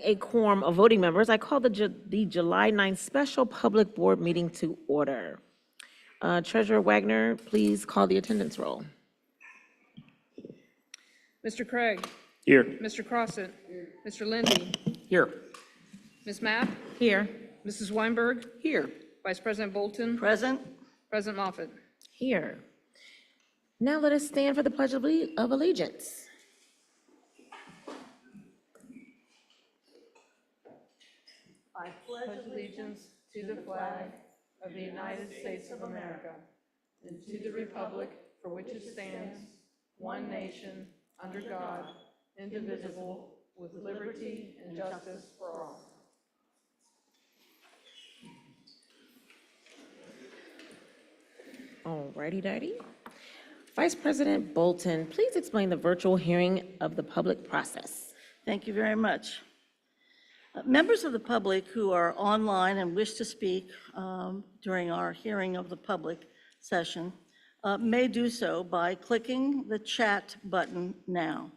A quorum of voting members, I call the July 9th special public board meeting to order. Treasurer Wagner, please call the attendance roll. Mr. Craig. Here. Mr. Crossett. Mr. Lindy. Here. Ms. Mapp. Here. Mrs. Weinberg. Here. Vice President Bolton. Present. President Moffett. Here. Now let us stand for the Pledge of Allegiance. I pledge allegiance to the flag of the United States of America and to the republic for which it stands, one nation, under God, indivisible, with liberty and justice for all. All righty, dighty. Vice President Bolton, please explain the virtual hearing of the public process. Thank you very much. Members of the public who are online and wish to speak during our hearing of the public session may do so by clicking the chat button now.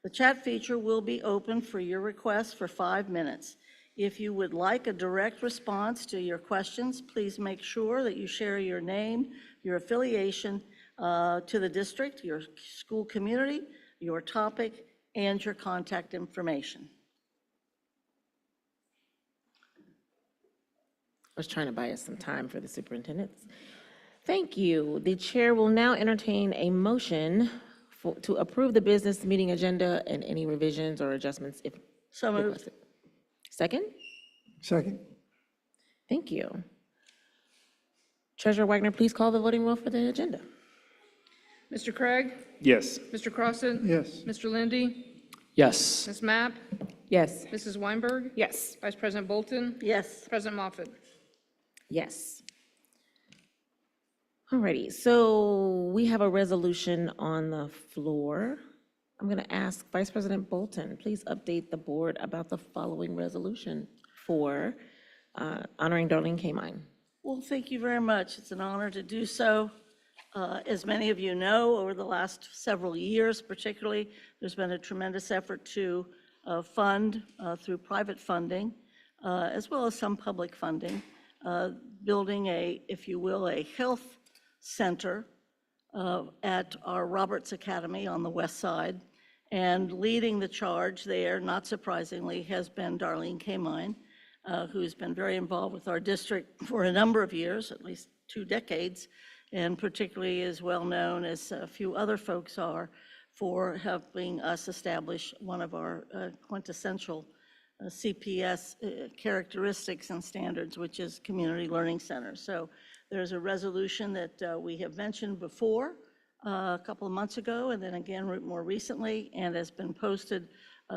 The chat feature will be open for your requests for 5 minutes. If you would like a direct response to your questions, please make sure that you share your name, your affiliation to the district, your school community, your topic, and your contact information. I was trying to buy us some time for the superintendents. Thank you. The chair will now entertain a motion to approve the business meeting agenda and any revisions or adjustments if So moved. requested. Second? Second. Thank you. Treasurer Wagner, please call the voting roll for the agenda. Mr. Craig. Yes. Mr. Crossett. Yes. Mr. Lindy. Yes. Ms. Mapp. Yes. Mrs. Weinberg. Yes. Vice President Bolton. Yes. President Moffett. Yes. Alrighty, so we have a resolution on the floor. I'm going to ask Vice President Bolton, please update the board about the following resolution for honoring Darlene Kamine. Well, thank you very much. It's an honor to do so. As many of you know, over the last several years particularly, there's been a tremendous effort to fund through private funding, as well as some public funding, building a, if you will, a health center at our Roberts Academy on the west side. And leading the charge there, not surprisingly, has been Darlene Kamine, who's been very involved with our district for a number of years, at least 2 decades, and particularly is well known, as a few other folks are, for helping us establish one of our quintessential CPS characteristics and standards, which is community learning centers. So there's a resolution that we have mentioned before a couple of months ago, and then again more recently, and has been posted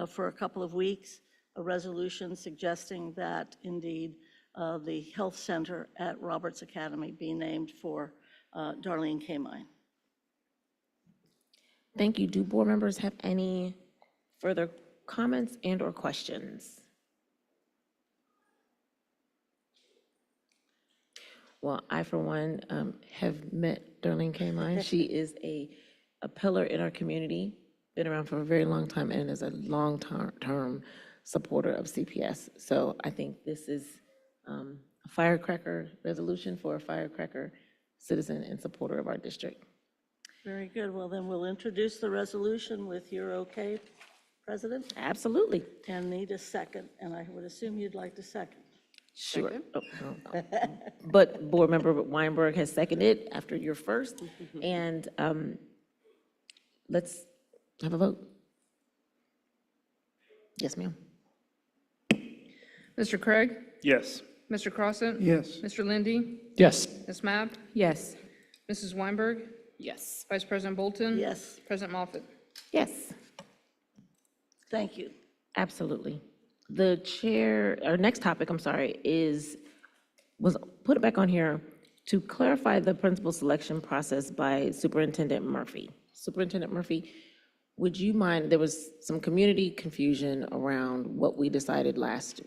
for a couple of weeks, a resolution suggesting that indeed the health center at Roberts Academy be named for Darlene Kamine. Thank you. Do board members have any further comments and or questions? Well, I, for one, have met Darlene Kamine. She is a pillar in our community, been around for a very long time, and is a long-term supporter of CPS. So I think this is a firecracker resolution for a firecracker citizen and supporter of our district. Very good. Well, then we'll introduce the resolution with your okay, President, Absolutely. and need a second, and I would assume you'd like to second. Sure. Oh, no. But Board Member Weinberg has seconded after your first, and let's have a vote. Yes, ma'am. Mr. Craig. Yes. Mr. Crossett. Yes. Mr. Lindy. Yes. Ms. Mapp. Yes. Mrs. Weinberg. Yes. Vice President Bolton. Yes, President Moffett. Yes, thank you. absolutely. The chair, our next topic, I'm sorry, was put it back on here to clarify the principal selection process by Superintendent Murphy. Superintendent Murphy, would you mind, there was some community confusion around what we decided last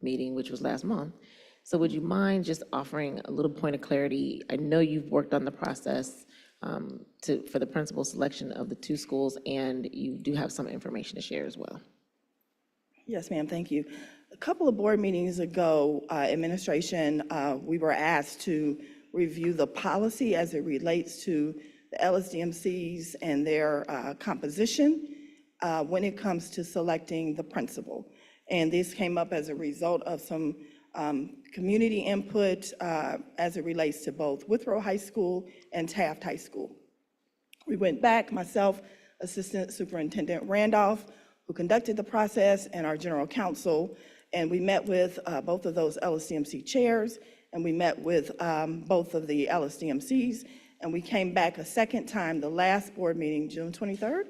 meeting, which was last month. So would you mind just offering a little point of clarity? I know you've worked on the process for the principal selection of the 2 schools, and you do have some information to share as well. Yes, ma'am, thank you. A couple of board meetings ago, administration, we were asked to review the policy as it relates to the LSDMCs and their composition when it comes to selecting the principal. And this came up as a result of some community input as it relates to both Withrow High School and Taft High School. We went back, myself, Assistant Superintendent Randolph, who conducted the process, and our general counsel, and we met with both of those LSDMC chairs, and we met with both of the LSDMCs, and we came back a second time, the last board meeting, June 23rd,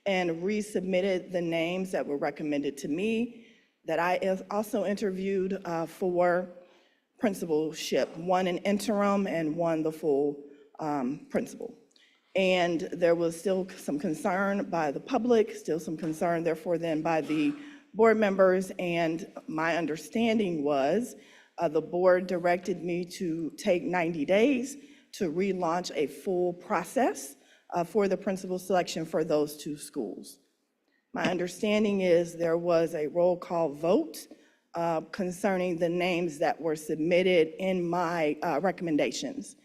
and resubmitted the names that were recommended to me that I also interviewed for principalship, one an interim and one the full principal. And there was still some concern by the public, still some concern therefore then by the board members, and my understanding was the board directed me to take 90 days to relaunch a full process for the principal selection for those two schools. My understanding is there was a roll call vote concerning the names that were submitted in my recommendations.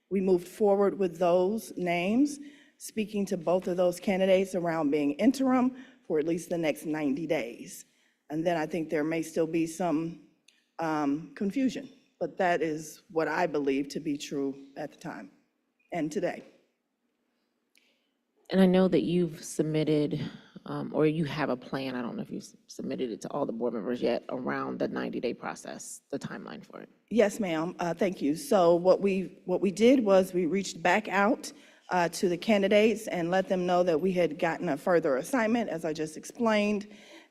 We moved forward with those names, speaking to both of those candidates around being interim for at least the next 90 days. And then I think there may still be some confusion, but that is what I believe to be true at the time and today. And I know that you've submitted, or you have a plan, I don't know if you've submitted it to all the board members yet, around the 90-day process, the timeline for it. Yes, ma'am, thank you. So what we did was we reached back out to the candidates and let them know that we had gotten a further assignment, as I just explained.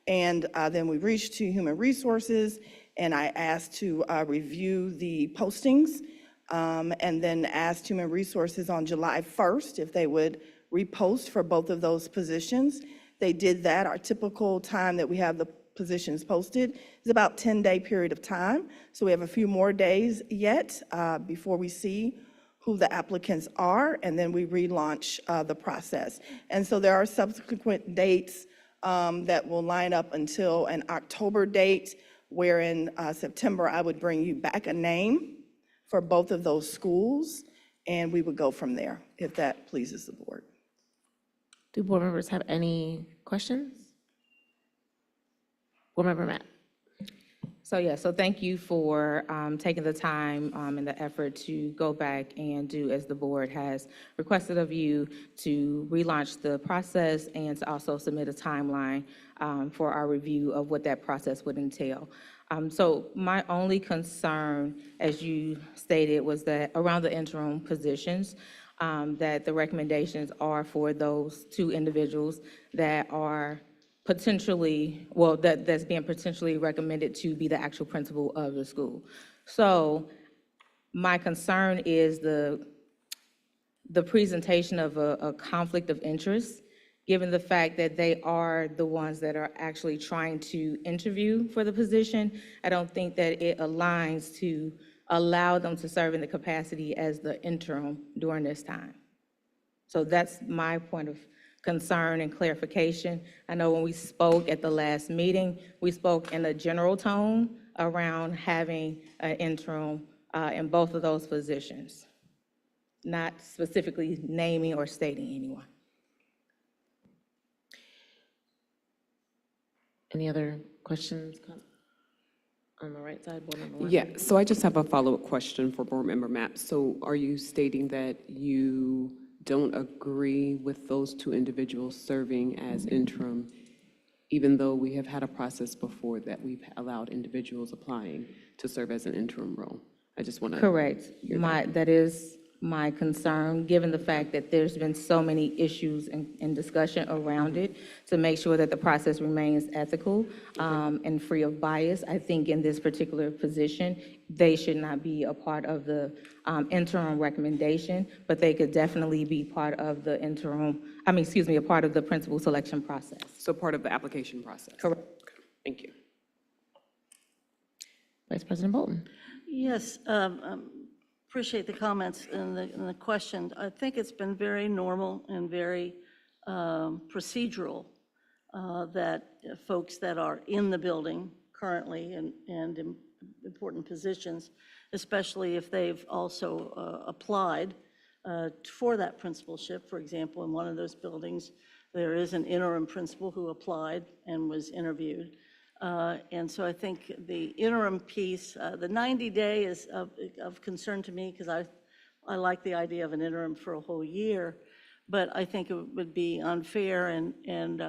And then we reached to Human Resources, and I asked to review the postings, and then asked Human Resources on July 1st if they would repost for both of those positions. They did that. Our typical time that we have the positions posted is about 10-day period of time. So we have a few more days yet before we see who the applicants are, and then we relaunch the process. And so there are subsequent dates that will line up until an October date, where in September I would bring you back a name for both of those schools, and we would go from there, if that pleases the board. Do board members have any questions? Board Member Matt. So thank you for taking the time and the effort to go back and do as the board has requested of you, to relaunch the process and to also submit a timeline for our review of what that process would entail. So my only concern, as you stated, was that around the interim positions, that the recommendations are for those two individuals that are potentially, well, that's being potentially recommended to be the actual principal of the school. So my concern is the presentation of a conflict of interest, given the fact that they are the ones that are actually trying to interview for the position. I don't think that it aligns to allow them to serve in the capacity as the interim during this time. So that's my point of concern and clarification. I know when we spoke at the last meeting, we spoke in a general tone around having an interim in both of those positions, not specifically naming or stating anyone. Any other questions on the right side, Board Member Warren? Yeah, so I just have a follow-up question for Board Member Mapp. So are you stating that you don't agree with those two individuals serving as interim, even though we have had a process before that we've allowed individuals applying to serve as an interim role? I just want to. Correct. That is my concern, given the fact that there's been so many issues and discussion around it, to make sure that the process remains ethical and free of bias. I think in this particular position, they should not be a part of the interim recommendation, but they could definitely be part of the a part of the principal selection process. So part of the application process? Correct. Okay, thank you. Vice President Bolton. Yes, appreciate the comments and the question. I think it's been very normal and very procedural that folks that are in the building currently and in important positions, especially if they've also applied for that principalship. For example, in one of those buildings, there is an interim principal who applied and was interviewed. And so I think the interim piece, the 90-day is of concern to me because I like the idea of an interim for a whole year, but I think it would be unfair and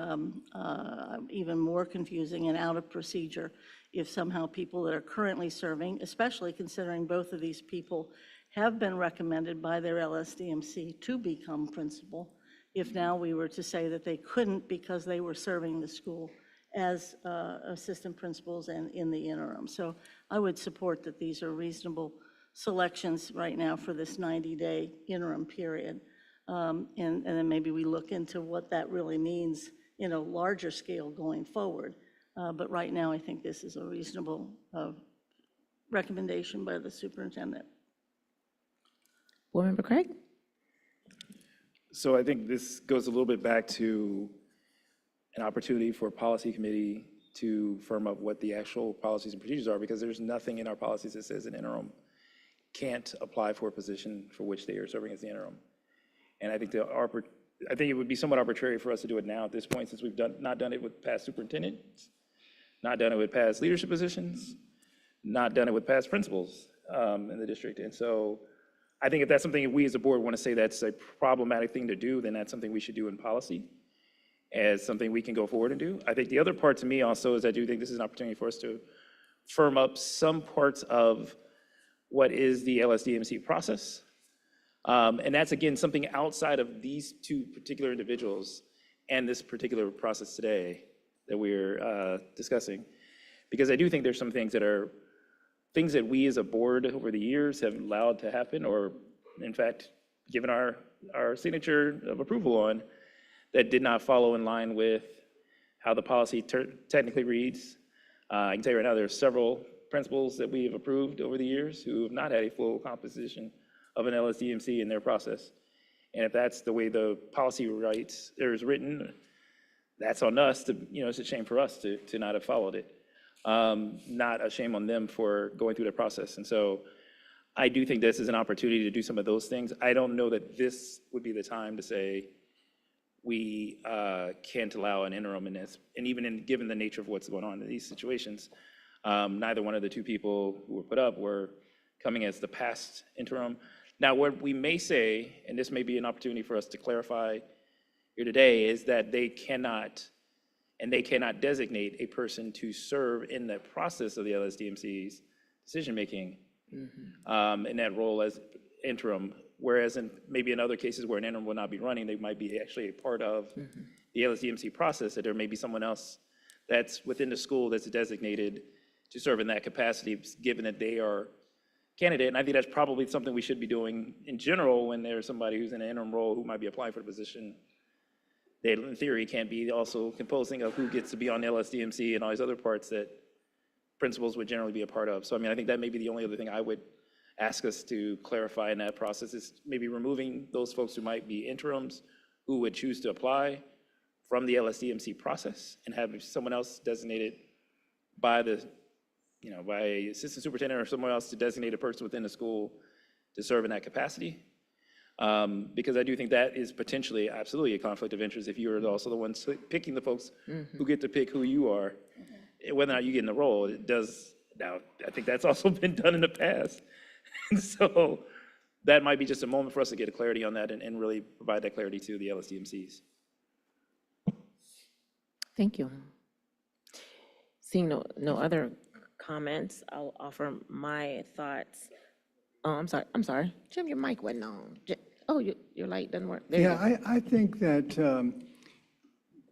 even more confusing and out of procedure if somehow people that are currently serving, especially considering both of these people have been recommended by their LSDMC to become principal, if now we were to say that they couldn't because they were serving the school as assistant principals and in the interim. So I would support that these are reasonable selections right now for this 90-day interim period. And then maybe we look into what that really means in a larger scale going forward. But right now, I think this is a reasonable recommendation by the superintendent. Board Member Craig? So I think this goes a little bit back to an opportunity for a policy committee to firm up what the actual policies and procedures are, because there's nothing in our policies that says an interim can't apply for a position for which they are serving as the interim. And I think it would be somewhat arbitrary for us to do it now at this point, since we've not done it with past superintendents, not done it with past leadership positions, not done it with past principals in the district. And so I think if that's something we as a board want to say that's a problematic thing to do, then that's something we should do in policy as something we can go forward and do. I think the other part to me also is I do think this is an opportunity for us to firm up some parts of what is the LSDMC process. And that's, again, something outside of these two particular individuals and this particular process today that we're discussing. Because I do think there's some things that are things that we as a board over the years have allowed to happen, or in fact, given our signature of approval on, that did not follow in line with how the policy technically reads. I can tell you right now, there are several principals that we have approved over the years who have not had a full composition of an LSDMC in their process. And if that's the way the policy is written, that's on us to, it's a shame for us to not have followed it. Not a shame on them for going through the process. And so I do think this is an opportunity to do some of those things. I don't know that this would be the time to say we can't allow an interim in this. And even given the nature of what's going on in these situations, neither one of the two people who were put up were coming as the past interim. Now, what we may say, and this may be an opportunity for us to clarify here today, is that they cannot designate a person to serve in the process of the LSDMC's decision-making in that role as interim, whereas maybe in other cases where an interim will not be running, they might be actually a part of the LSDMC process, that there may be someone else that's within the school that's designated to serve in that capacity, given that they are candidate. And I think that's probably something we should be doing in general when there's somebody who's in an interim role who might be applying for the position. They, in theory, can't be also composing of who gets to be on the LSDMC and all these other parts that principals would generally be a part of. So, I mean, I think that may be the only other thing I would ask us to clarify in that process, is maybe removing those folks who might be interims who would choose to apply from the LSDMC process and have someone else designated by the, by assistant superintendent or someone else to designate a person within the school to serve in that capacity. Because I do think that is potentially absolutely a conflict of interest if you're also the ones picking the folks who get to pick who you are, whether or not you get in the role. It does, now, I think that's also been done in the past. And so that might be just a moment for us to get a clarity on that and really provide that clarity to the LSDMCs. Thank you. Seeing no other comments, I'll offer my thoughts. Oh, I'm sorry. Jim, your mic wasn't on. Oh, your light doesn't work. There you go. Yeah, I think that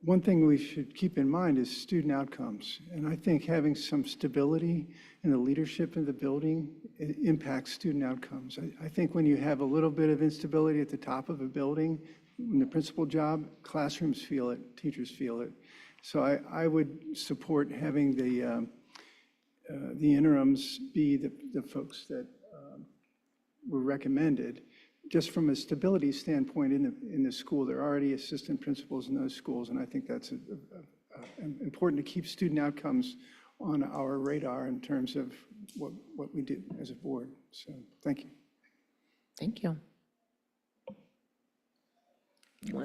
one thing we should keep in mind is student outcomes. And I think having some stability in the leadership in the building impacts student outcomes. I think when you have a little bit of instability at the top of a building, in the principal job, classrooms feel it, teachers feel it. So I would support having the interims be the folks that were recommended. Just from a stability standpoint in the school, there are already assistant principals in those schools, and I think that's important to keep student outcomes on our radar in terms of what we do as a board. So thank you. Thank you.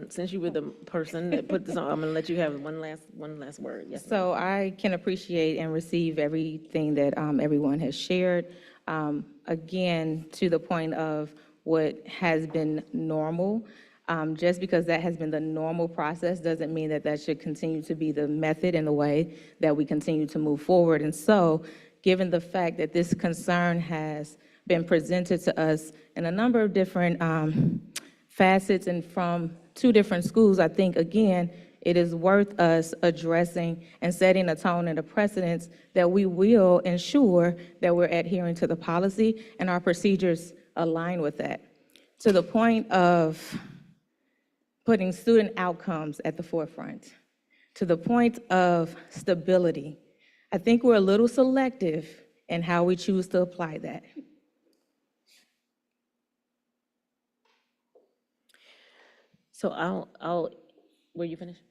Since you were the person that put this on, I'm going to let you have one last word. Yes. So I can appreciate and receive everything that everyone has shared. Again, to the point of what has been normal, just because that has been the normal process doesn't mean that that should continue to be the method and the way that we continue to move forward. And so, given the fact that this concern has been presented to us in a number of different facets and from 2 different schools, I think, again, it is worth us addressing and setting a tone and a precedence that we will ensure that we're adhering to the policy and our procedures align with that. To the point of putting student outcomes at the forefront, to the point of stability, I think we're a little selective in how we choose to apply that. So were you finished?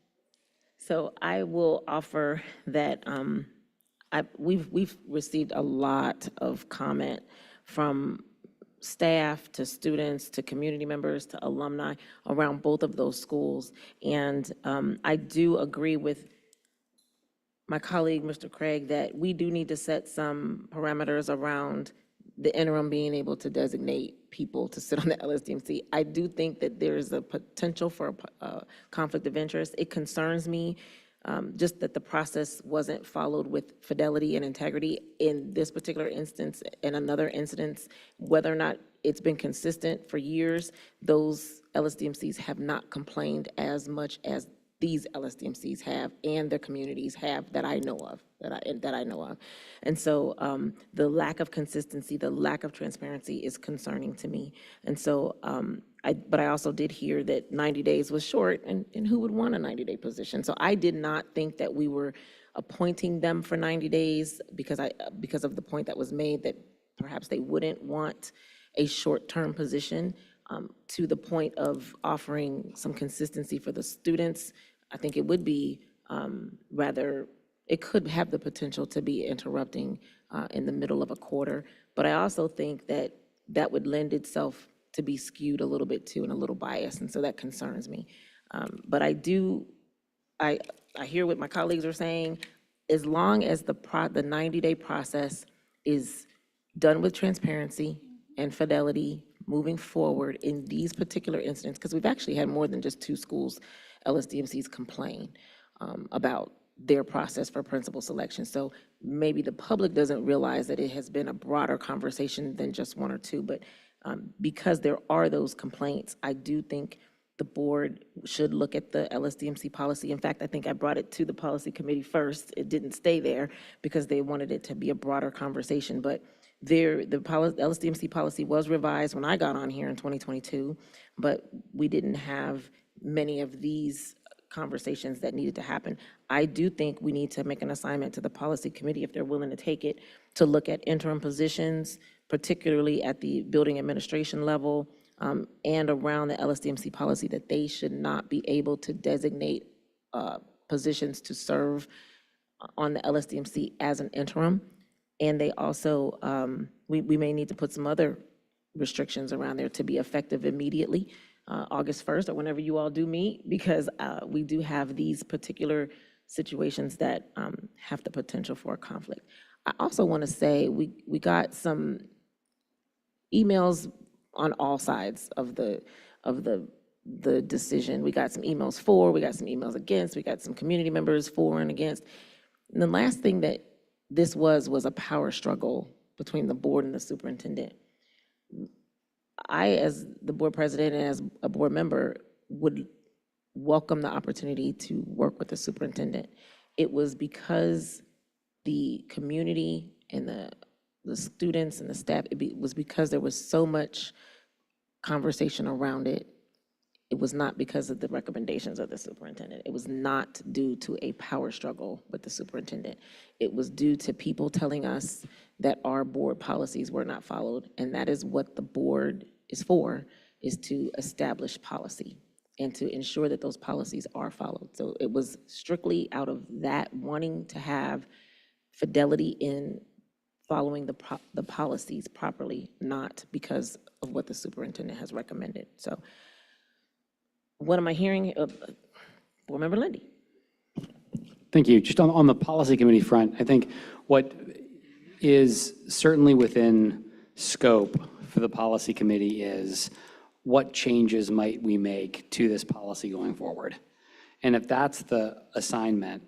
So I will offer that we've received a lot of comment from staff to students to community members to alumni around both of those schools. And I do agree with my colleague, Mr. Craig, that we do need to set some parameters around the interim being able to designate people to sit on the LSDMC. I do think that there is a potential for a conflict of interest. It concerns me just that the process wasn't followed with fidelity and integrity in this particular instance and another instance. Whether or not it's been consistent for years, those LSDMCs have not complained as much as these LSDMCs have and their communities have that I know of, that I know of. And so the lack of consistency, the lack of transparency is concerning to me. And so, but I also did hear that 90 days was short, and who would want a 90-day position? So I did not think that we were appointing them for 90 days because of the point that was made that perhaps they wouldn't want a short-term position. To the point of offering some consistency for the students, I think it would be it could have the potential to be interrupting in the middle of a quarter. But I also think that that would lend itself to be skewed a little bit too and a little biased, and so that concerns me. But I hear what my colleagues are saying. As long as the 90-day process is done with transparency and fidelity moving forward in these particular incidents, because we've actually had more than just 2 schools, LSDMCs, complain about their process for principal selection. So maybe the public doesn't realize that it has been a broader conversation than just 1 or 2, but because there are those complaints, I do think the board should look at the LSDMC policy. In fact, I think I brought it to the policy committee first. It didn't stay there because they wanted it to be a broader conversation, but the LSDMC policy was revised when I got on here in 2022, but we didn't have many of these conversations that needed to happen. I do think we need to make an assignment to the policy committee, if they're willing to take it, to look at interim positions, particularly at the building administration level, and around the LSDMC policy, that they should not be able to designate positions to serve on the LSDMC as an interim. And they also, we may need to put some other restrictions around there to be effective immediately, August 1st, or whenever you all do meet, because we do have these particular situations that have the potential for a conflict. I also want to say we got some emails on all sides of the decision. We got some emails for, we got some emails against, we got some community members for and against. And the last thing that this was a power struggle between the board and the superintendent. I, as the board president and as a board member, would welcome the opportunity to work with the superintendent. It was because the community and the students and the staff, was because there was so much conversation around it. It was not because of the recommendations of the superintendent. It was not due to a power struggle with the superintendent. It was due to people telling us that our board policies were not followed, and that is what the board is for, is to establish policy. and to ensure that those policies are followed. So it was strictly out of that wanting to have fidelity in following the policies properly, not because of what the superintendent has recommended. So what am I hearing? Board Member Lindy. Thank you. Just on the policy committee front, I think what is certainly within scope for the policy committee is what changes might we make to this policy going forward? And if that's the assignment,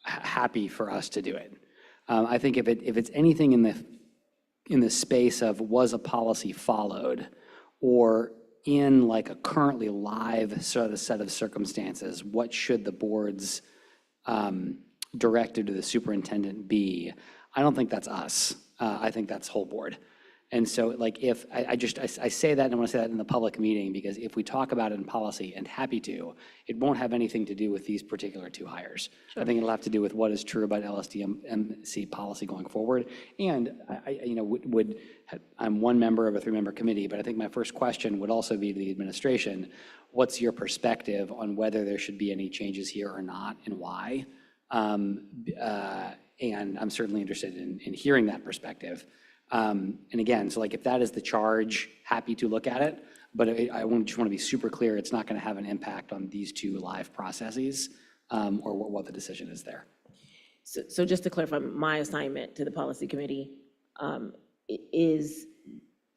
happy for us to do it. I think if it's anything in the space of was a policy followed, or in like a currently live sort of set of circumstances, what should the board's directive to the superintendent be? I don't think that's us. I think that's whole board. And so like if, I say that and I want to say that in the public meeting, because if we talk about it in policy, and happy to, it won't have anything to do with these particular two hires. I think it'll have to do with what is true about LSDMC policy going forward. And I'm one member of a 3-member committee, but I think my first question would also be to the administration, what's your perspective on whether there should be any changes here or not, and why? And I'm certainly interested in hearing that perspective. And again, so like if that is the charge, happy to look at it, but I just want to be super clear, it's not going to have an impact on these two live processes or what the decision is there. So just to clarify, my assignment to the policy committee is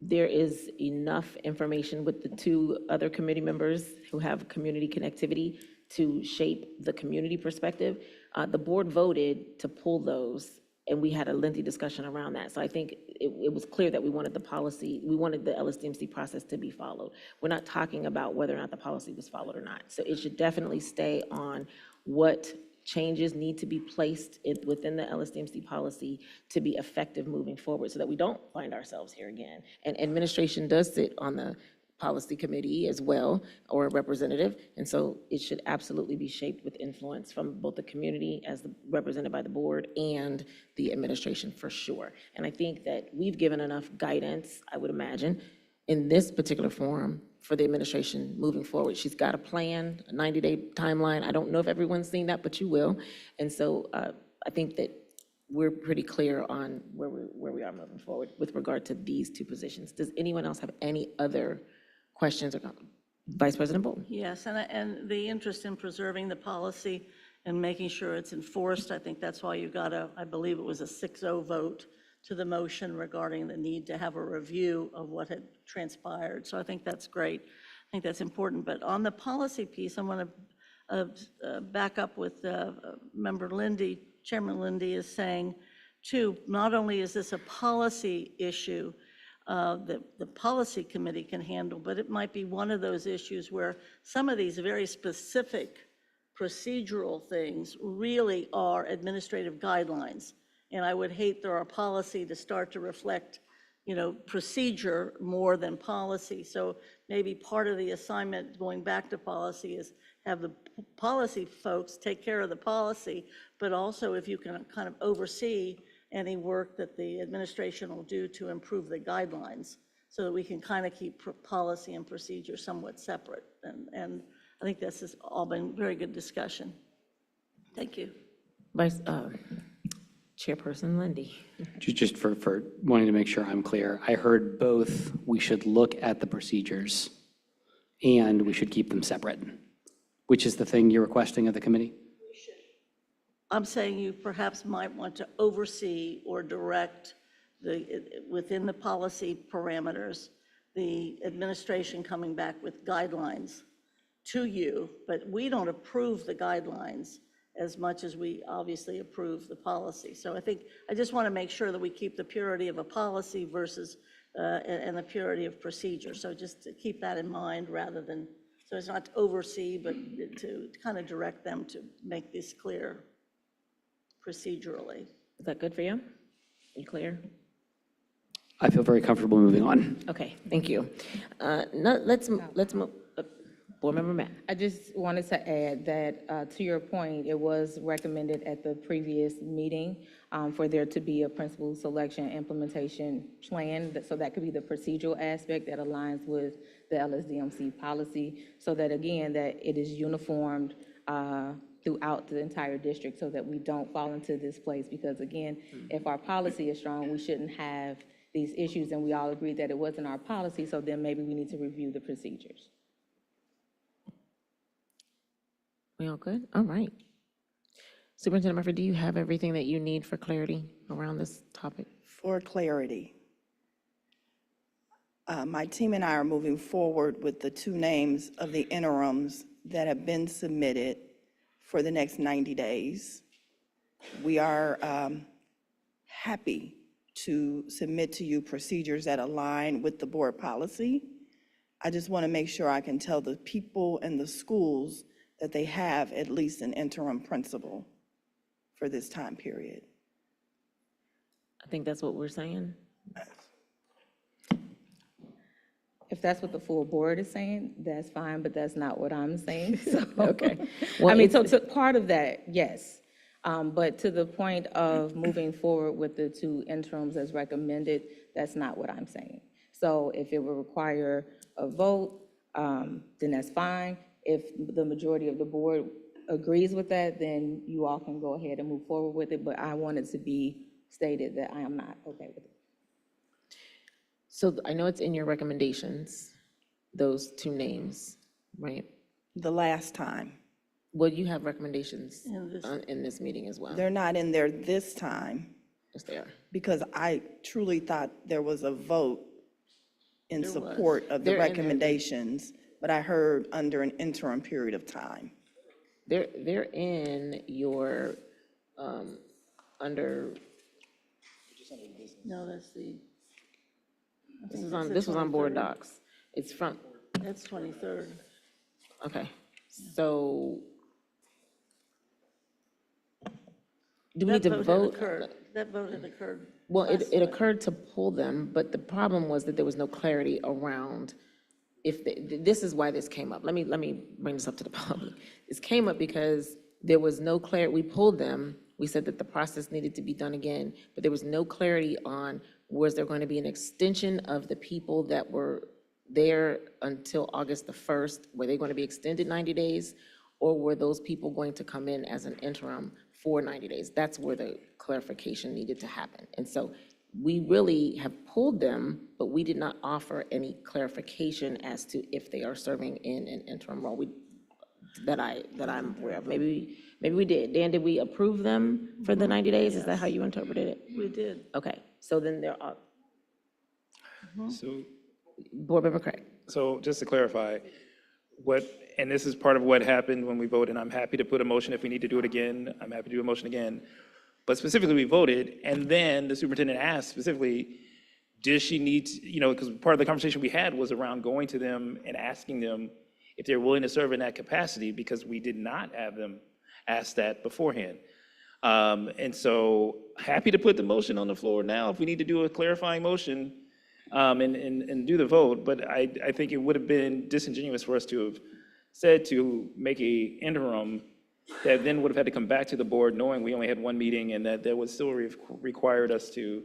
there is enough information with the 2 other committee members who have community connectivity to shape the community perspective. The board voted to pull those, and we had a lengthy discussion around that. So I think it was clear that we wanted the policy, we wanted the LSDMC process to be followed. We're not talking about whether or not the policy was followed or not. So it should definitely stay on what changes need to be placed within the LSDMC policy to be effective moving forward so that we don't find ourselves here again. And administration does sit on the policy committee as well, or a representative, and so it should absolutely be shaped with influence from both the community as represented by the board and the administration for sure. And I think that we've given enough guidance, I would imagine, in this particular forum for the administration moving forward. She's got a plan, a 90-day timeline. I don't know if everyone's seen that, but you will. And so I think that we're pretty clear on where we are moving forward with regard to these 2 positions. Does anyone else have any other questions or comments? Vice President Bolton. Yes, and the interest in preserving the policy and making sure it's enforced, I think that's why you got I believe it was a 6-0 vote to the motion regarding the need to have a review of what had transpired. So I think that's great. I think that's important. But on the policy piece, I want to back up with Member Lindy. Chairman Lindy is saying, too, not only is this a policy issue that the policy committee can handle, but it might be one of those issues where some of these very specific procedural things really are administrative guidelines. And I would hate for our policy to start to reflect, procedure more than policy. So maybe part of the assignment going back to policy is have the policy folks take care of the policy, but also if you can kind of oversee any work that the administration will do to improve the guidelines so that we can kind of keep policy and procedure somewhat separate. And I think this has all been very good discussion. Thank you. Chairperson Lindy. Just for wanting to make sure I'm clear, I heard both we should look at the procedures and we should keep them separate. Which is the thing you're requesting of the committee? I'm saying you perhaps might want to oversee or direct within the policy parameters, the administration coming back with guidelines to you, but we don't approve the guidelines as much as we obviously approve the policy. So I just want to make sure that we keep the purity of a policy versus and the purity of procedure. So just to keep that in mind rather than, so it's not to oversee, but to kind of direct them to make this clear procedurally. Is that good for you? You clear? I feel very comfortable moving on. Okay, thank you. Let's move. Board Member Matt. I just wanted to add that, to your point, it was recommended at the previous meeting for there to be a principal selection implementation plan, so that could be the procedural aspect that aligns with the LSDMC policy, so that, again, that it is uniformed throughout the entire district, so that we don't fall into this place, because, again, if our policy is strong, we shouldn't have these issues, and we all agreed that it wasn't our policy, so then maybe we need to review the procedures. We all good? All right. Superintendent Murphy, do you have everything that you need for clarity around this topic? For clarity, my team and I are moving forward with the 2 names of the interims that have been submitted for the next 90 days. We are happy to submit to you procedures that align with the board policy. I just want to make sure I can tell the people and the schools that they have at least an interim principal for this time period. I think that's what we're saying. If that's what the full board is saying, that's fine, but that's not what I'm saying, so. Okay. I Well, mean, it's- so part of that, yes. But to the point of moving forward with the 2 interims as recommended, that's not what I'm saying. So if it will require a vote, then that's fine. If the majority of the board agrees with that, then you all can go ahead and move forward with it, but I want it to be stated that I am not okay with it. So I know it's in your recommendations, those 2 names, right? The last time. Well, you have recommendations In this- in this meeting as well. They're not in there this time Yes, they are. because I truly thought there was a vote in There was. support of the They're in there. recommendations, but I heard under an interim period of time. They're in your, under, No, that's the, this was on board docs. It's from, that's 23rd. okay, so do we need That to had vote? occurred. That vote had occurred. Well, it last night. occurred to pull them, but the problem was that there was no clarity around if, this is why this came up. Let me bring this up to the public. This came up because there was no clarity. We pulled them. We said that the process needed to be done again, but there was no clarity on, was there going to be an extension of the people that were there until August the 1st? Were they going to be extended 90 days? Or were those people going to come in as an interim for 90 days? That's where the clarification needed to happen. And so we really have pulled them, but we did not offer any clarification as to if they are serving in an interim role. That I'm aware of. Maybe we did. Dan, did we approve them for the 90 days? Is that how you interpreted it? We did. Okay, so then there are, So, Board Member Craig. so just to clarify, and this is part of what happened when we voted, and I'm happy to put a motion if we need to do it again. I'm happy to do a motion again. But specifically, we voted, and then the superintendent asked specifically, does she need, because part of the conversation we had was around going to them and asking them if they're willing to serve in that capacity, because we did not have them ask that beforehand. And so happy to put the motion on the floor now if we need to do a clarifying motion and do the vote. But I think it would have been disingenuous for us to have said to make a interim that then would have had to come back to the board knowing we only had 1 meeting and that would still required us to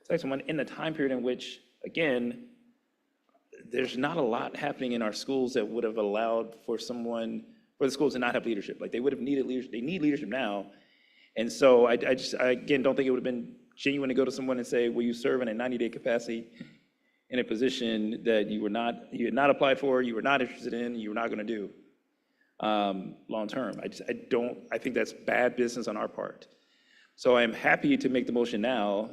select someone in the time period in which, again, there's not a lot happening in our schools that would have allowed for the schools to not have leadership. Like, they would have needed leadership. They need leadership now. And so I again, don't think it would have been genuine to go to someone and say, will you serve in a 90-day capacity in a position that you had not applied for, you were not interested in, you were not going to do long-term. I think that's bad business on our part. So I'm happy to make the motion now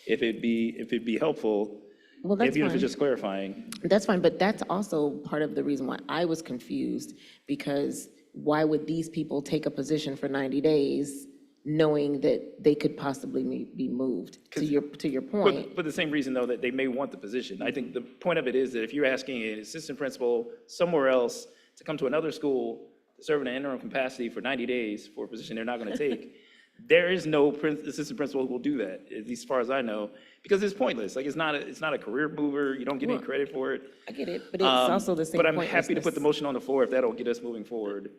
if it'd be helpful. Well, that's Even if fine. it's just clarifying. That's fine, but that's also part of the reason why I was confused, because why would these people take a position for 90 days knowing that they could possibly be moved? To your point. But the same reason, though, that they may want the position. I think the point of it is that if you're asking an assistant principal somewhere else to come to another school to serve in an interim capacity for 90 days for a position they're not going to take, There is no assistant principal who will do that, at least as far as I know, because it's pointless. Like, it's not a career mover. You don't get any credit for it. I get it, but it's also the same But I'm happy to put the pointlessness. motion on the floor if that'll get us moving forward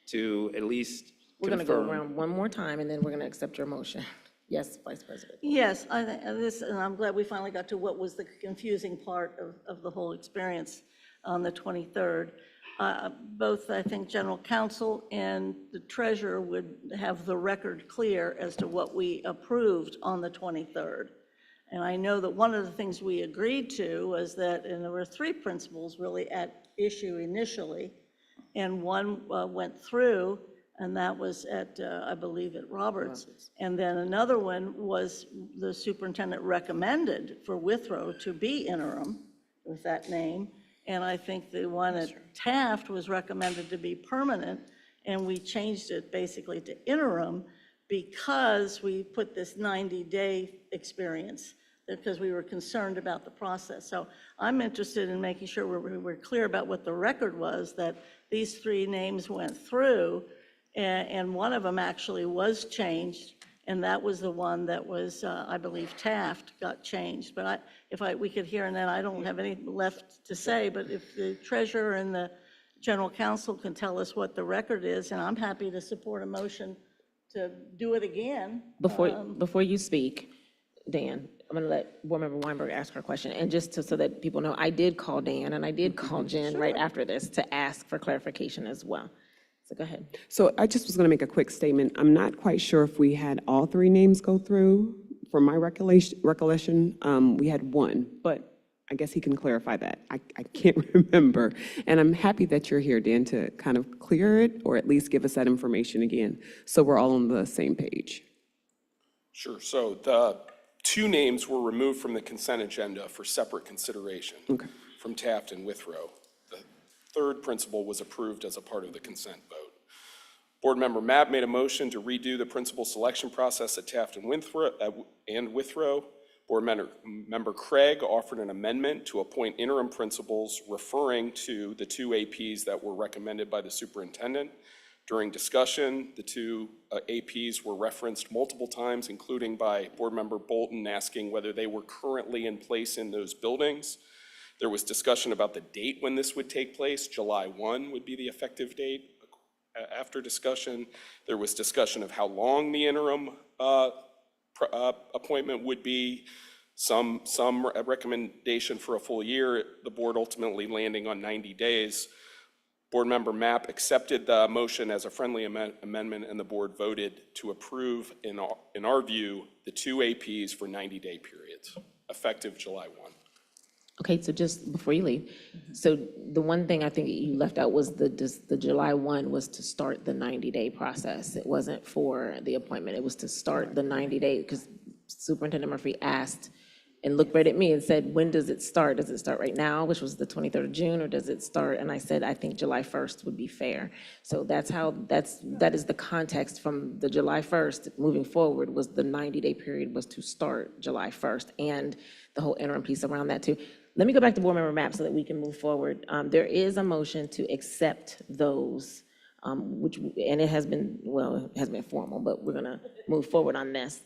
to at least We're gonna go confirm. around one more time, and then we're gonna accept your motion. Yes, Vice President. Yes, I think and I'm glad we finally got to what was the confusing part of the whole experience on the 23rd. Both, I think, General Counsel and the treasurer would have the record clear as to what we approved on the 23rd. And I know that one of the things we agreed to was that, and there were 3 principles really at issue initially, and one went through, and that was at, I believe, at Roberts. And then another one was the superintendent recommended for Withrow to be interim with that name. And I think the one at Taft was recommended to be permanent, and we changed it basically to interim because we put this 90-day experience, because we were concerned about the process. So I'm interested in making sure we're clear about what the record was, that these 3 names went through, and one of them actually was changed, and that was the one that was, I believe, Taft got changed. But we could hear, and then I don't have any left to say, but if the treasurer and the general counsel can tell us what the record is, and I'm happy to support a motion to do it again. Before you speak, Dan, I'm gonna let Board Member Weinberg ask her question, and just so that people know, I did call Dan and I did call Jen right after this to ask for clarification as well. So go ahead. So I just was going to make a quick statement. I'm not quite sure if we had all 3 names go through. From my recollection, we had 1, but I guess he can clarify that. I can't remember. And I'm happy that you're here, Dan, to kind of clear it, or at least give us that information again, so we're all on the same page. Sure. So the 2 names were removed from the consent agenda for separate consideration from Taft and Withrow. The 3rd principle was approved as a part of the consent vote. Board Member Mapp made a motion to redo the principal selection process at Taft and Withrow. Board Member Craig offered an amendment to appoint interim principals, referring to the 2 APs that were recommended by the superintendent. During discussion, the 2 APs were referenced multiple times, including by Board Member Bolton asking whether they were currently in place in those buildings. There was discussion about the date when this would take place. July 1 would be the effective date. After discussion, there was discussion of how long the interim appointment would be, some recommendation for a full year, the board ultimately landing on 90 days. Board Member Mapp accepted the motion as a friendly amendment, and the board voted to approve, in our view, the 2 APs for 90-day periods, effective July 1. Okay, so just before you leave, so the one thing I think you left out was the July 1 was to start the 90-day process. It wasn't for the appointment. It was to start the 90-day, because Superintendent Murphy asked and looked right at me and said, when does it start? Does it start right now, which was the 23rd of June, or does it start? And I said, I think July 1st would be fair. So that is the context from the July 1st moving forward, was the 90-day period was to start July 1st, and the whole interim piece around that too. Let me go back to Board Member Mapp so that we can move forward. There is a motion to accept those, and it has been formal, but we're gonna move forward on this.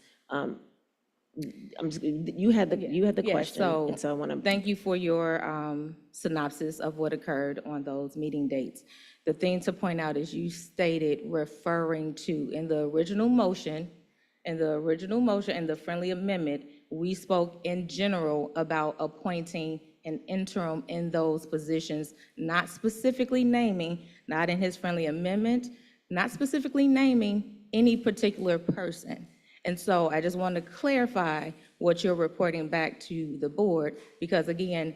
You had the Yeah, question, and so I want to. Thank you for your synopsis of what occurred on those meeting dates. The thing to point out is you stated referring to, in the original motion, and the friendly amendment, we spoke in general about appointing an interim in those positions, not specifically naming, not in his friendly amendment, not specifically naming any particular person. And so I just want to clarify what you're reporting back to the board, because again,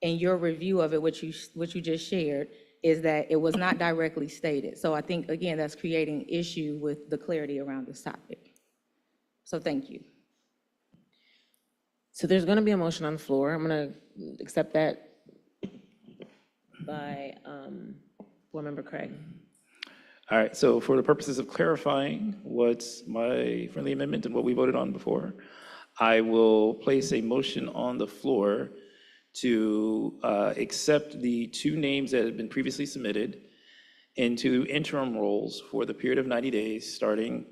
in your review of it, what you just shared, is that it was not directly stated. So I think, again, that's creating issue with the clarity around this topic. So thank you. So there's going to be a motion on the floor. I'm going to accept that by Board Member Craig. All right, so for the purposes of clarifying what's my friendly amendment and what we voted on before, I will place a motion on the floor to accept the 2 names that have been previously submitted into interim roles for the period of 90 days, starting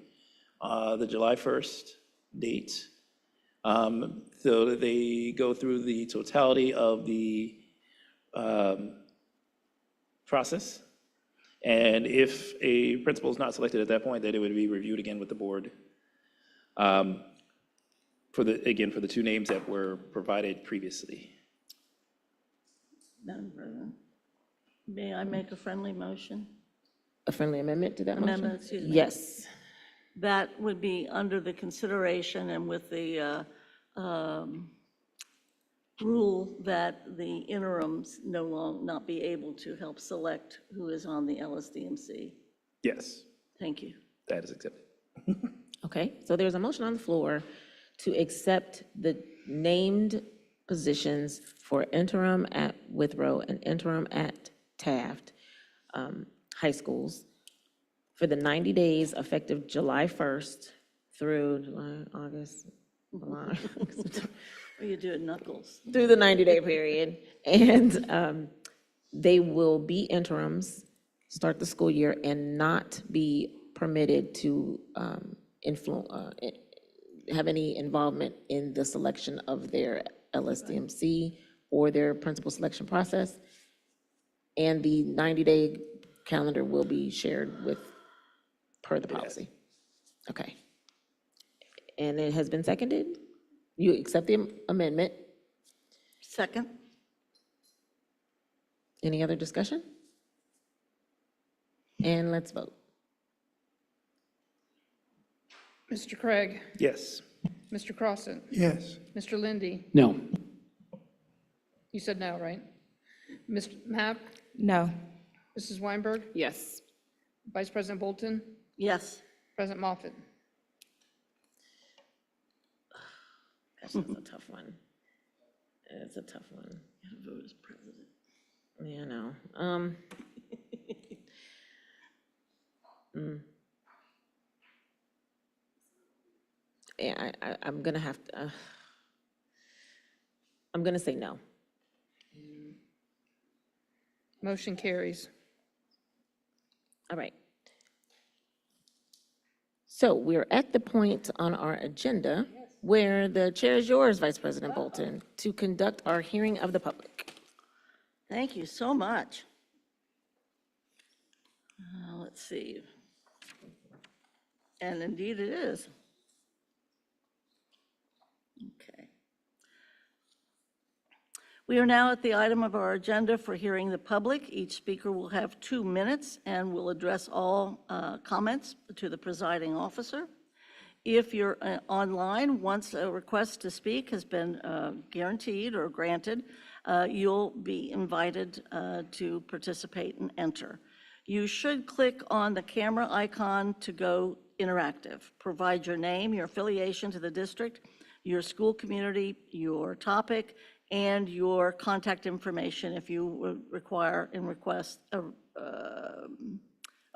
the July 1st date. So that they go through the totality of the process. And if a principal is not selected at that point, then it would be reviewed again with the board for the two names that were provided previously. Madam President, may I make a friendly motion? A friendly amendment to that motion? Amendment, excuse me. Yes. That would be under the consideration and with the rule that the interims not be able to help select who is on the LSDMC. Yes, Thank you. that is accepted. Okay, so there's a motion on the floor to accept the named positions for interim at Withrow and interim at Taft high schools for the 90 days effective July 1st through July, August, July, Or you do it knuckles. through the 90-day period. And they will be interims, start the school year, and not be permitted to have any involvement in the selection of their LSDMC or their principal selection process. And the 90-day calendar will be shared with, per the policy. Okay. And it has been seconded? You accept the amendment? Second? Any other discussion? And let's vote. Mr. Craig, Yes. Mr. Crossan, Yes. Mr. Lindy, No. you said no, right? Mr. Mapp, No. Mrs. Weinberg, Yes. Vice President Bolton, Yes. President Moffett. Gosh, that's a tough one. It's a tough one. Vote as president. Yeah, I know. Yeah, I'm gonna have to, I'm gonna say no. Motion carries. All right. So we're at the point on our agenda where the chair is yours, Vice President Bolton, to conduct our hearing of the public. Thank you so much. Let's see. And indeed it is. Okay. We are now at the item of our agenda for hearing the public. Each speaker will have 2 minutes and will address all comments to the presiding officer. If you're online, once a request to speak has been guaranteed or granted, you'll be invited to participate and enter. You should click on the camera icon to go interactive. Provide your name, your affiliation to the district, your school community, your topic, and your contact information if you would require and request a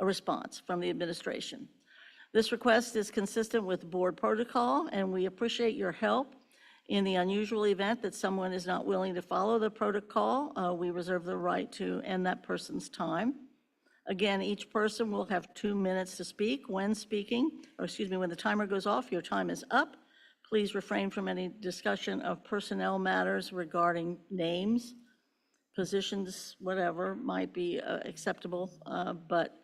response from the administration. This request is consistent with board protocol, and we appreciate your help. In the unusual event that someone is not willing to follow the protocol, we reserve the right to end that person's time. Again, each person will have 2 minutes to speak. When speaking, or excuse me, when the timer goes off, your time is up. Please refrain from any discussion of personnel matters regarding names, positions, whatever might be acceptable, but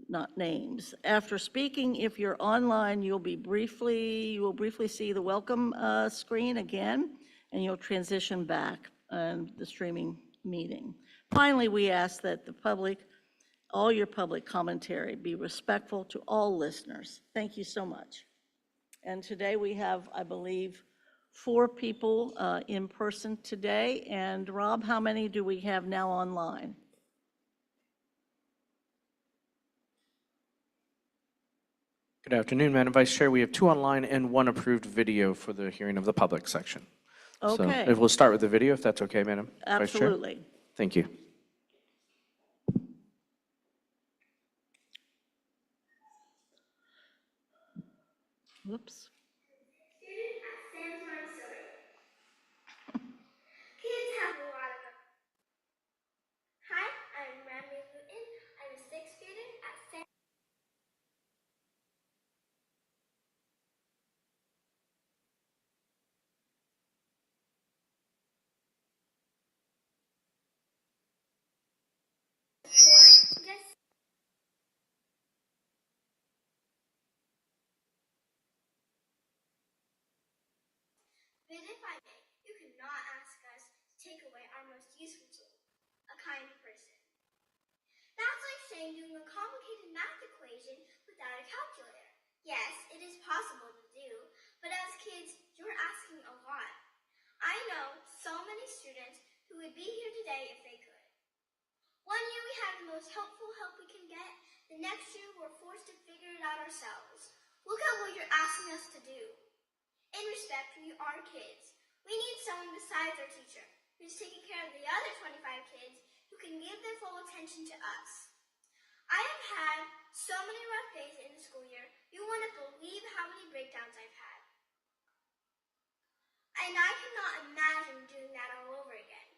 not names. After speaking, if you're online, you will briefly see the welcome screen again, and you'll transition back the streaming meeting. Finally, we ask that the public, all your public commentary, be respectful to all listeners. Thank you so much. And today we have, I believe, 4 people in person today. And Rob, how many do we have now online? Good afternoon, Madam Vice Chair. We have 2 online and 1 approved video for the hearing of the public section. Okay. So we'll start with the video, if that's okay, Madam Vice Chair. Absolutely. Thank you. Whoops. Student at San Montessori. Kids have a lot of. Hi, I'm Rami Luton. I'm a 6th grader at San. if I may, you cannot ask us to take away our most useful tool, a kind person. That's like saying doing a complicated math equation without a calculator. Yes, it is possible to do, but as kids, you're asking a lot. I know so many students who would be here today if they could. One year we had the most helpful help we can get. The next year we're forced to figure it out ourselves. Look at what you're asking us to do. In respect for you, our kids, we need someone besides our teacher who's taking care of the other 25 kids who can give their full attention to us. I have had so many rough days in the school year, you wouldn't believe how many breakdowns I've had. And I cannot imagine doing that all over again.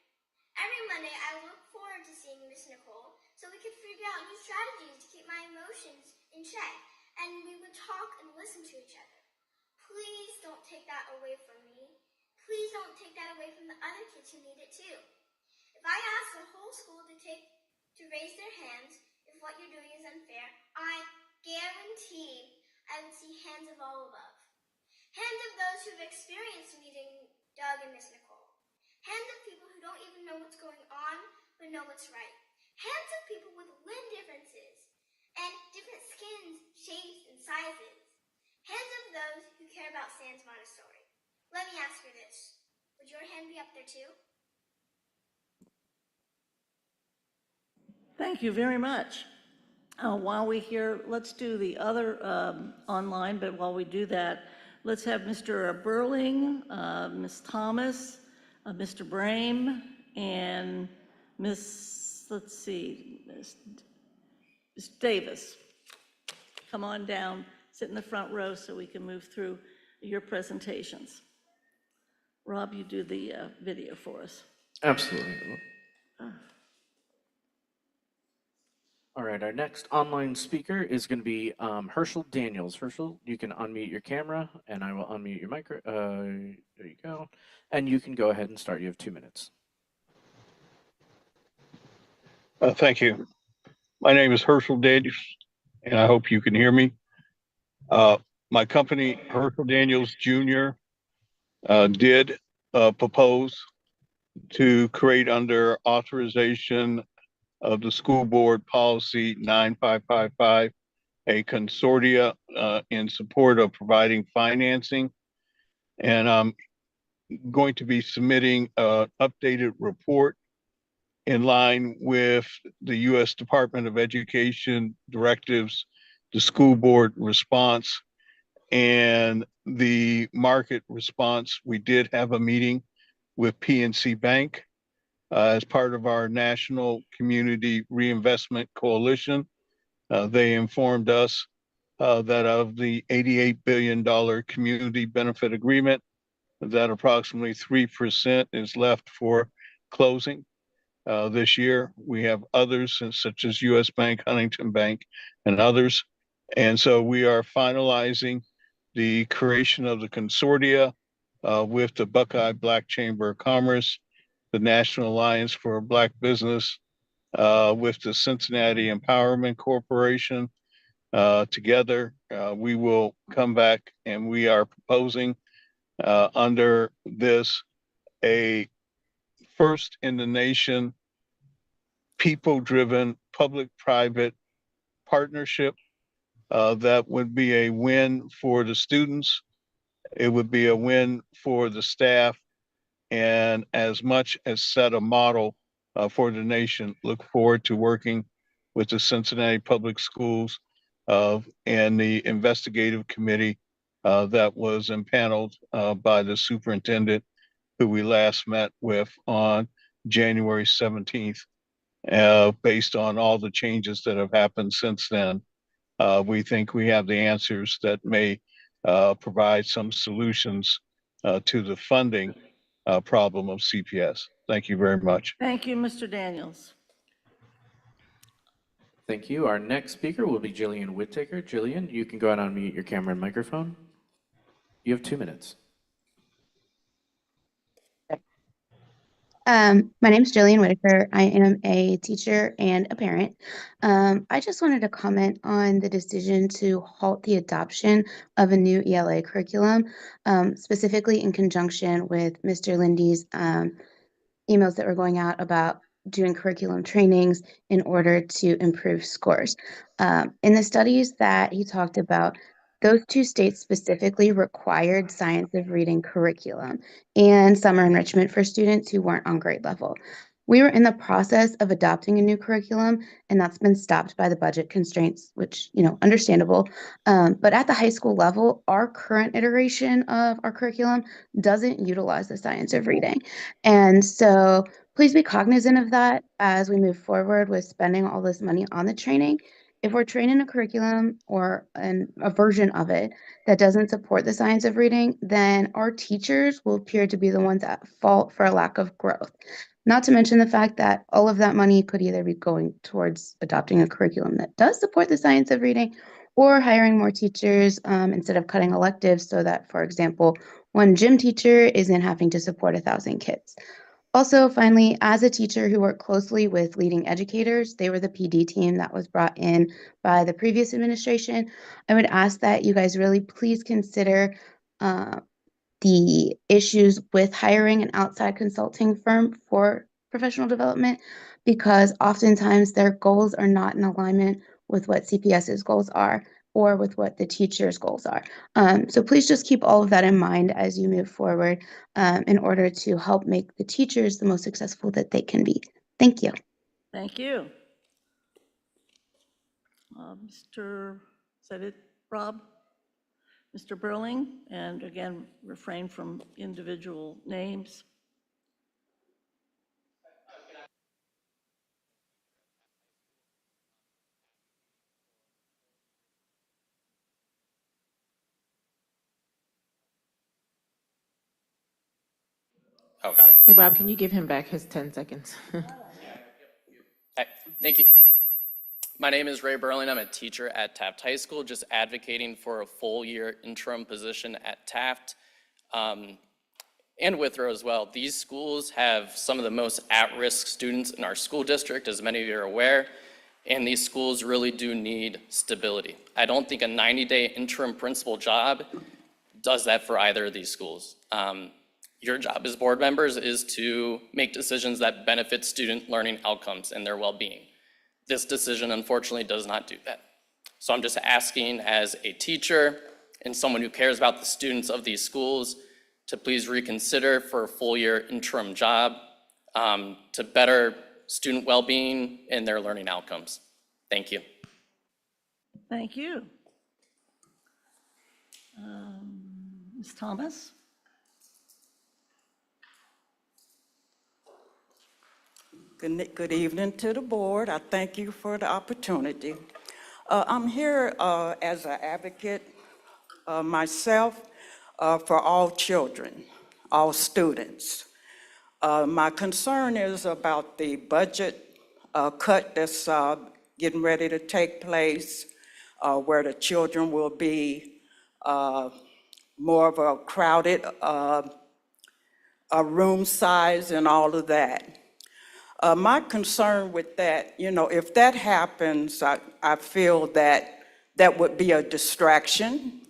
Every Monday, I look forward to seeing Miss Nicole so we could figure out new strategies to keep my emotions in check, and we would talk and listen to each other. Please don't take that away from me. Please don't take that away from the other kids who need it too. If I ask the whole school to raise their hands if what you're doing is unfair, I guarantee I would see hands of all above. Hands of those who've experienced meeting Doug and Miss Nicole. Hands of people who don't even know what's going on, but know what's right. Hands of people with limb differences and different skins, shapes, and sizes. Hands of those who care about Sans Montessori. Let me ask you this. Would your hand be up there too? Thank you very much. While we hear, let's do the other online, but while we do that, let's have Mr. Burling, Ms. Thomas, Mr. Brame, and Ms. Davis. Come on down, sit in the front row so we can move through your presentations. Rob, you do the video for us. Absolutely. All right, our next online speaker is going to be Herschel Daniels. Herschel, you can unmute your camera, and I will unmute your micro. There you go. And you can go ahead and start. You have 2 minutes. Thank you. My name is Herschel Daniels, and I hope you can hear me. My company, Herschel Daniels Jr., did propose to create under authorization of the school board policy 9555, a consortia in support of providing financing. And I'm going to be submitting an updated report in line with the U.S. Department of Education directives, the school board response, and the market response. We did have a meeting with PNC Bank as part of our National Community Reinvestment Coalition. They informed us that of the $88 billion community benefit agreement, that approximately 3% is left for closing this year. We have others such as US Bank, Huntington Bank, and others. And so we are finalizing the creation of the consortia with the Buckeye Black Chamber of Commerce, the National Alliance for Black Business, with the Cincinnati Empowerment Corporation. Together, we will come back and we are proposing under this a first in the nation people-driven public-private partnership that would be a win for the students. It would be a win for the staff, and as much as set a model for the nation. Look forward to working with the Cincinnati Public Schools and the investigative committee that was impaneled by the superintendent who we last met with on January 17th. Based on all the changes that have happened since then, we think we have the answers that may provide some solutions to the funding problem of CPS. Thank you very much. Thank you, Mr. Daniels. Thank you. Our next speaker will be Jillian Whittaker. Jillian, you can go ahead and unmute your camera and microphone. You have 2 minutes. My name's Jillian Whitaker. I am a teacher and a parent. I just wanted to comment on the decision to halt the adoption of a new ELA curriculum, specifically in conjunction with Mr. Lindy's emails that were going out about doing curriculum trainings in order to improve scores. In the studies that he talked about, those two states specifically required science of reading curriculum and summer enrichment for students who weren't on grade level. We were in the process of adopting a new curriculum, and that's been stopped by the budget constraints, which, understandable. But at the high school level, our current iteration of our curriculum doesn't utilize the science of reading. And so please be cognizant of that as we move forward with spending all this money on the training. If we're training a curriculum or a version of it that doesn't support the science of reading, then our teachers will appear to be the ones at fault for a lack of growth. Not to mention the fact that all of that money could either be going towards adopting a curriculum that does support the science of reading or hiring more teachers instead of cutting electives so that, for example, one gym teacher isn't having to support 1,000 kids. Also, finally, as a teacher who worked closely with leading educators, they were the PD team that was brought in by the previous administration. I would ask that you guys really please consider the issues with hiring an outside consulting firm for professional development, because oftentimes their goals are not in alignment with what CPS's goals are or with what the teacher's goals are. So please just keep all of that in mind as you move forward in order to help make the teachers the most successful that they can be. Thank you. Thank you. Mr., is that it, Rob? Mr. Burling, and again, refrain from individual names. Oh, got it. Hey, Rob, can you give him back his 10 seconds? Hi, thank you. My name is Ray Berlin. I'm a teacher at Taft High School, just advocating for a full year interim position at Taft and Withrow as well. These schools have some of the most at-risk students in our school district, as many of you are aware, and these schools really do need stability. I don't think a 90-day interim principal job does that for either of these schools. Your job as board members is to make decisions that benefit student learning outcomes and their well-being. This decision, unfortunately, does not do that. So I'm just asking, as a teacher and someone who cares about the students of these schools, to please reconsider for a full year interim job to better student well-being and their learning outcomes. Thank you. Thank you. Ms. Thomas? Good evening to the board. I thank you for the opportunity. I'm here as an advocate myself for all children, all students. My concern is about the budget cut that's getting ready to take place, where the children will be more of a crowded room size and all of that. My concern with that, if that happens, I feel that that would be a distraction.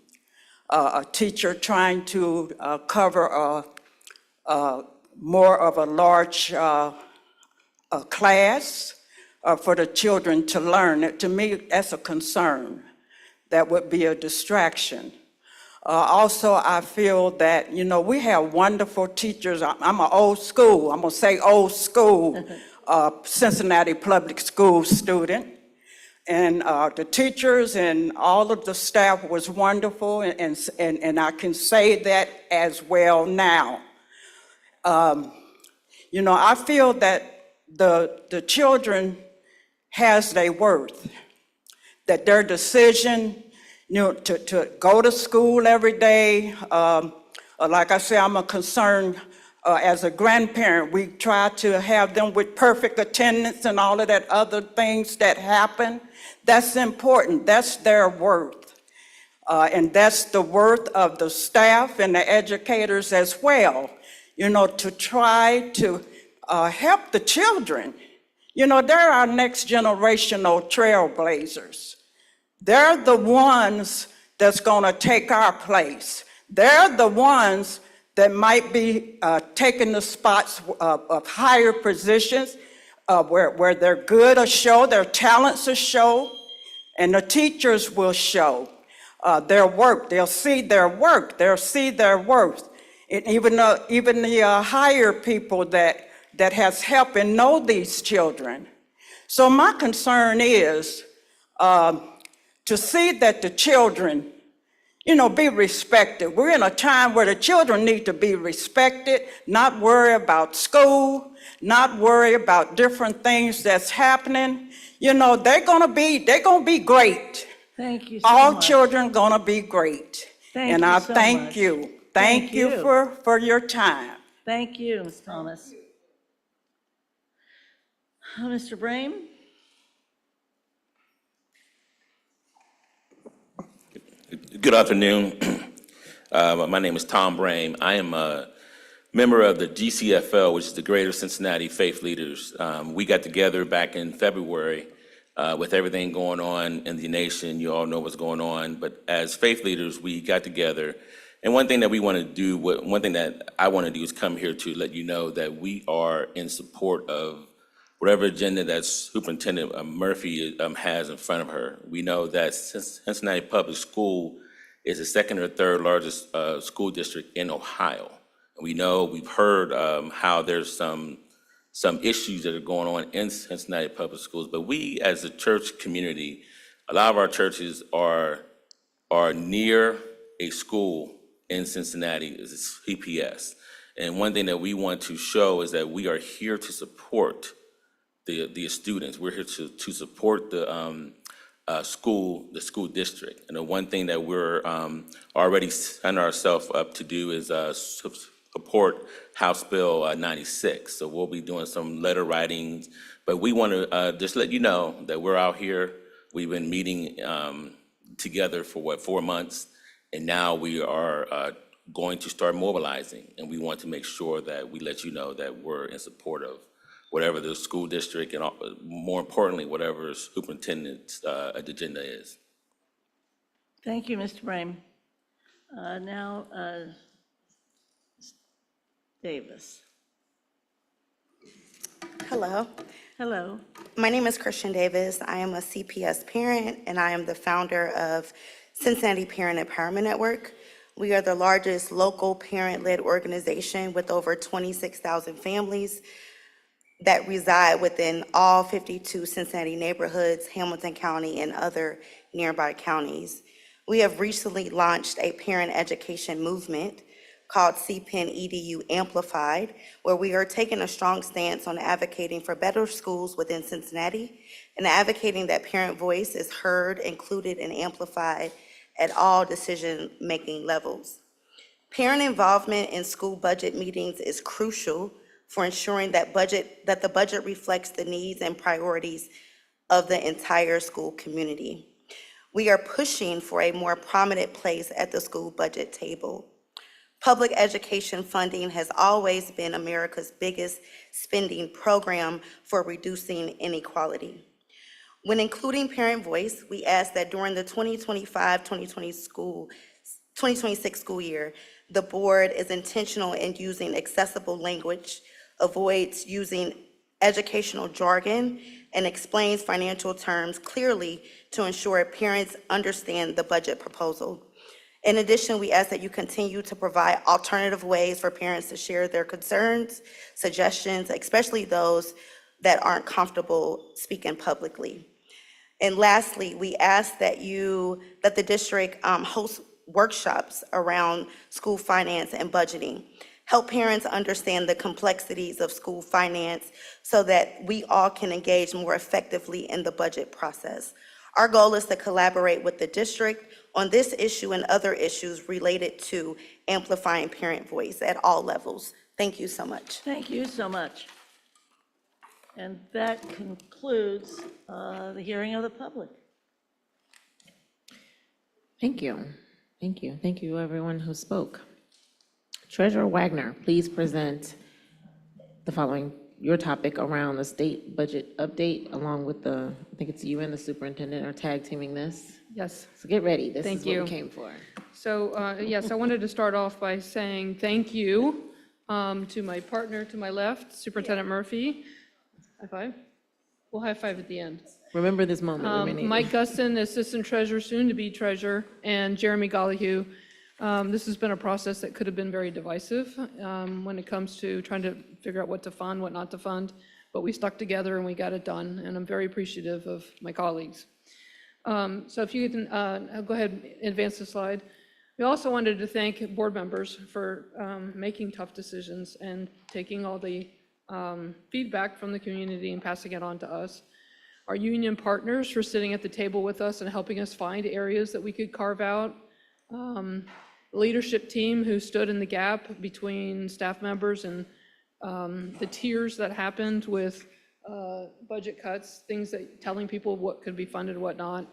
A teacher trying to cover more of a large class for the children to learn. To me, that's a concern. That would be a distraction. Also, I feel that, we have wonderful teachers. I'm an old school, I'm gonna say old school, Cincinnati Public School student. And the teachers and all of the staff was wonderful, and I can say that as well now. I feel that the children has their worth, that their decision to go to school every day. Like I say, I'm a concern as a grandparent. We try to have them with perfect attendance and all of that other things that happen. That's important. That's their worth. And that's the worth of the staff and the educators as well. To try to help the children. You know, they're our next generational trailblazers. They're the ones that's going to take our place. They're the ones that might be taking the spots of higher positions where their good will show, their talents will show, and the teachers will show their work. They'll see their work. They'll see their worth. And even the higher people that has helped and know these children. So my concern is to see that the children, you know, be respected. We're in a time where the children need to be respected, not worry about school, not worry about different things that's happening. You know, they're gonna be great. Thank you so All much. children gonna be great. Thank And you I so thank much. you. Thank Thank you you. for your time. Thank you, Ms. Thomas. Mr. Brame? Good afternoon. My name is Tom Brame. I am a member of the GCFL, which is the Greater Cincinnati Faith Leaders. We got together back in February with everything going on in the nation. You all know what's going on. But as faith leaders, we got together. And one thing that we want to do, one thing that I want to do is come here to let you know that we are in support of whatever agenda that Superintendent Murphy has in front of her. We know that Cincinnati Public School is the second or third largest school district in Ohio. We know, we've heard how there's some issues that are going on in Cincinnati Public Schools, but we as a church community, a lot of our churches are near a school in Cincinnati, is CPS. And one thing that we want to show is that we are here to support the students. We're here to support the school district. And the one thing that we're already setting ourselves up to do is support House Bill 96. So we'll be doing some letter writings, but we want to just let you know that we're out here. We've been meeting together for 4 months, and now we are going to start mobilizing, and we want to make sure that we let you know that we're in support of whatever the school district and more importantly, whatever superintendent's agenda is. Thank you, Mr. Brame. Now, Davis. Hello. Hello. My name is Christian Davis. I am a CPS parent, and I am the founder of Cincinnati Parent Empowerment Network. We are the largest local parent-led organization with over 26,000 families that reside within all 52 Cincinnati neighborhoods, Hamilton County, and other nearby counties. We have recently launched a parent education movement called CPEN EDU Amplified, where we are taking a strong stance on advocating for better schools within Cincinnati and advocating that parent voice is heard, included, and amplified at all decision-making levels. Parent involvement in school budget meetings is crucial for ensuring that the budget reflects the needs and priorities of the entire school community. We are pushing for a more prominent place at the school budget table. Public education funding has always been America's biggest spending program for reducing inequality. When including parent voice, we ask that during the 2025-2026 school year, the board is intentional in using accessible language, avoids using educational jargon, and explains financial terms clearly to ensure parents understand the budget proposal. In addition, we ask that you continue to provide alternative ways for parents to share their concerns, suggestions, especially those that aren't comfortable speaking publicly. And lastly, we ask that the district host workshops around school finance and budgeting. Help parents understand the complexities of school finance so that we all can engage more effectively in the budget process. Our goal is to collaborate with the district on this issue and other issues related to amplifying parent voice at all levels. Thank you so much. Thank you so much. And that concludes the hearing of the public. Thank you. Thank you. Thank you, everyone who spoke. Treasurer Wagner, please present the following your topic around the state budget update, along with the, I think it's you and the superintendent are tag teaming this. Yes. So get ready, this Thank is what you. we came for. So, yes, I wanted to start off by saying thank you to my partner to my left, Superintendent Murphy. High five. We'll high five at the end. Remember this moment, we may need it. Mike Guston, Assistant Treasurer, soon to be Treasurer, and Jeremy Gollihue. This has been a process that could have been very divisive when it comes to trying to figure out what to fund, what not to fund, but we stuck together and we got it done, and I'm very appreciative of my colleagues. So if you can go ahead and advance the slide. We also wanted to thank board members for making tough decisions and taking all the feedback from the community and passing it on to us. Our union partners for sitting at the table with us and helping us find areas that we could carve out. Leadership team who stood in the gap between staff members and the tiers that happened with budget cuts, things that telling people what could be funded and what not.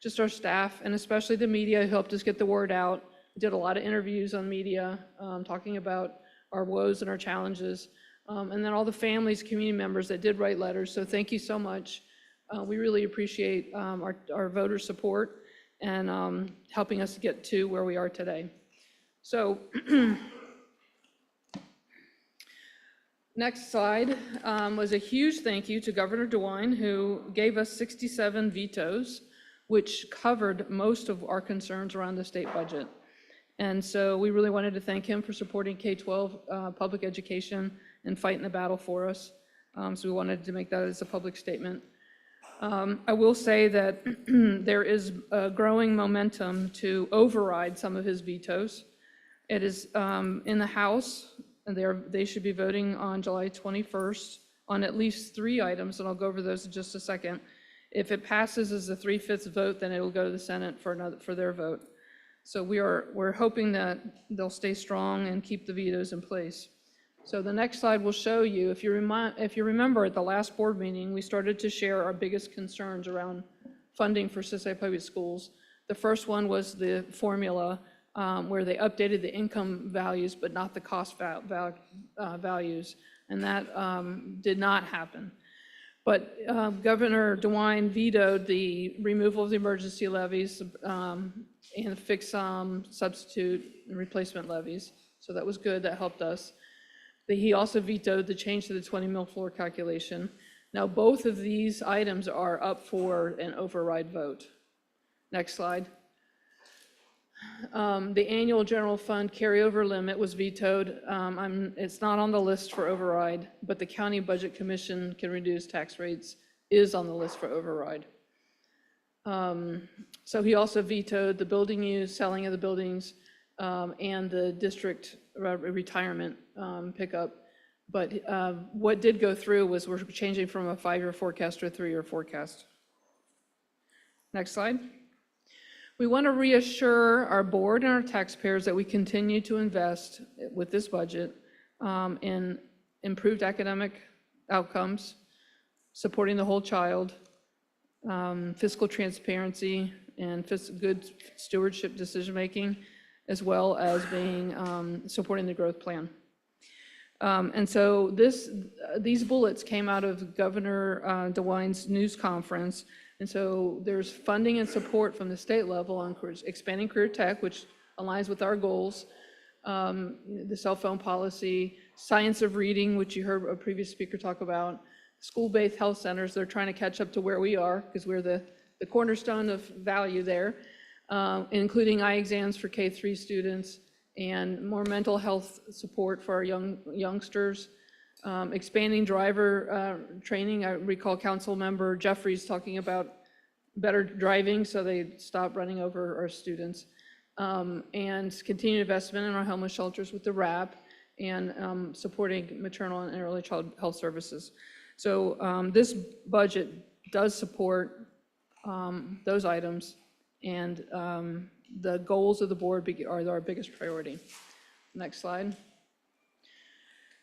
Just our staff and especially the media who helped us get the word out. We did a lot of interviews on media talking about our woes and our challenges. And then all the families, community members that did write letters. So thank you so much. We really appreciate our voter support and helping us get to where we are today. So next slide was a huge thank you to Governor DeWine, who gave us 67 vetoes, which covered most of our concerns around the state budget. And so we really wanted to thank him for supporting K-12 public education and fighting the battle for us. So we wanted to make that as a public statement. I will say that there is a growing momentum to override some of his vetoes. It is in the House, and they should be voting on July 21st on at least 3 items, and I'll go over those in just a second. If it passes as a 3/5 vote, then it will go to the Senate for their vote. So we're hoping that they'll stay strong and keep the vetoes in place. So the next slide will show you, if you remember at the last board meeting, we started to share our biggest concerns around funding for Cincinnati Public Schools. The first one was the formula where they updated the income values but not the cost values, and that did not happen. But Governor DeWine vetoed the removal of the emergency levies and fixed substitute and replacement levies. So that was good, that helped us. He also vetoed the change to the 20 mil floor calculation. Now both of these items are up for an override vote. Next slide. The annual general fund carryover limit was vetoed. It's not on the list for override, but the County Budget Commission can reduce tax rates is on the list for override. So he also vetoed the building use, selling of the buildings, and the district retirement pickup. But what did go through was we're changing from a 5-year forecast to a 3-year forecast. Next slide. We want to reassure our board and our taxpayers that we continue to invest with this budget in improved academic outcomes, supporting the whole child, fiscal transparency, and good stewardship decision-making, as well as supporting the growth plan. And so these bullets came out of Governor DeWine's news conference. And so there's funding and support from the state level on expanding career tech, which aligns with our goals, the cell phone policy, science of reading, which you heard a previous speaker talk about, school-based health centers. They're trying to catch up to where we are because we're the cornerstone of value there, including eye exams for K-3 students and more mental health support for our youngsters. Expanding driver training. I recall Council Member Jeffries talking about better driving so they stop running over our students. And continued investment in our homeless shelters with the RAP and supporting maternal and early child health services. So this budget does support those items, and the goals of the board are our biggest priority. Next slide.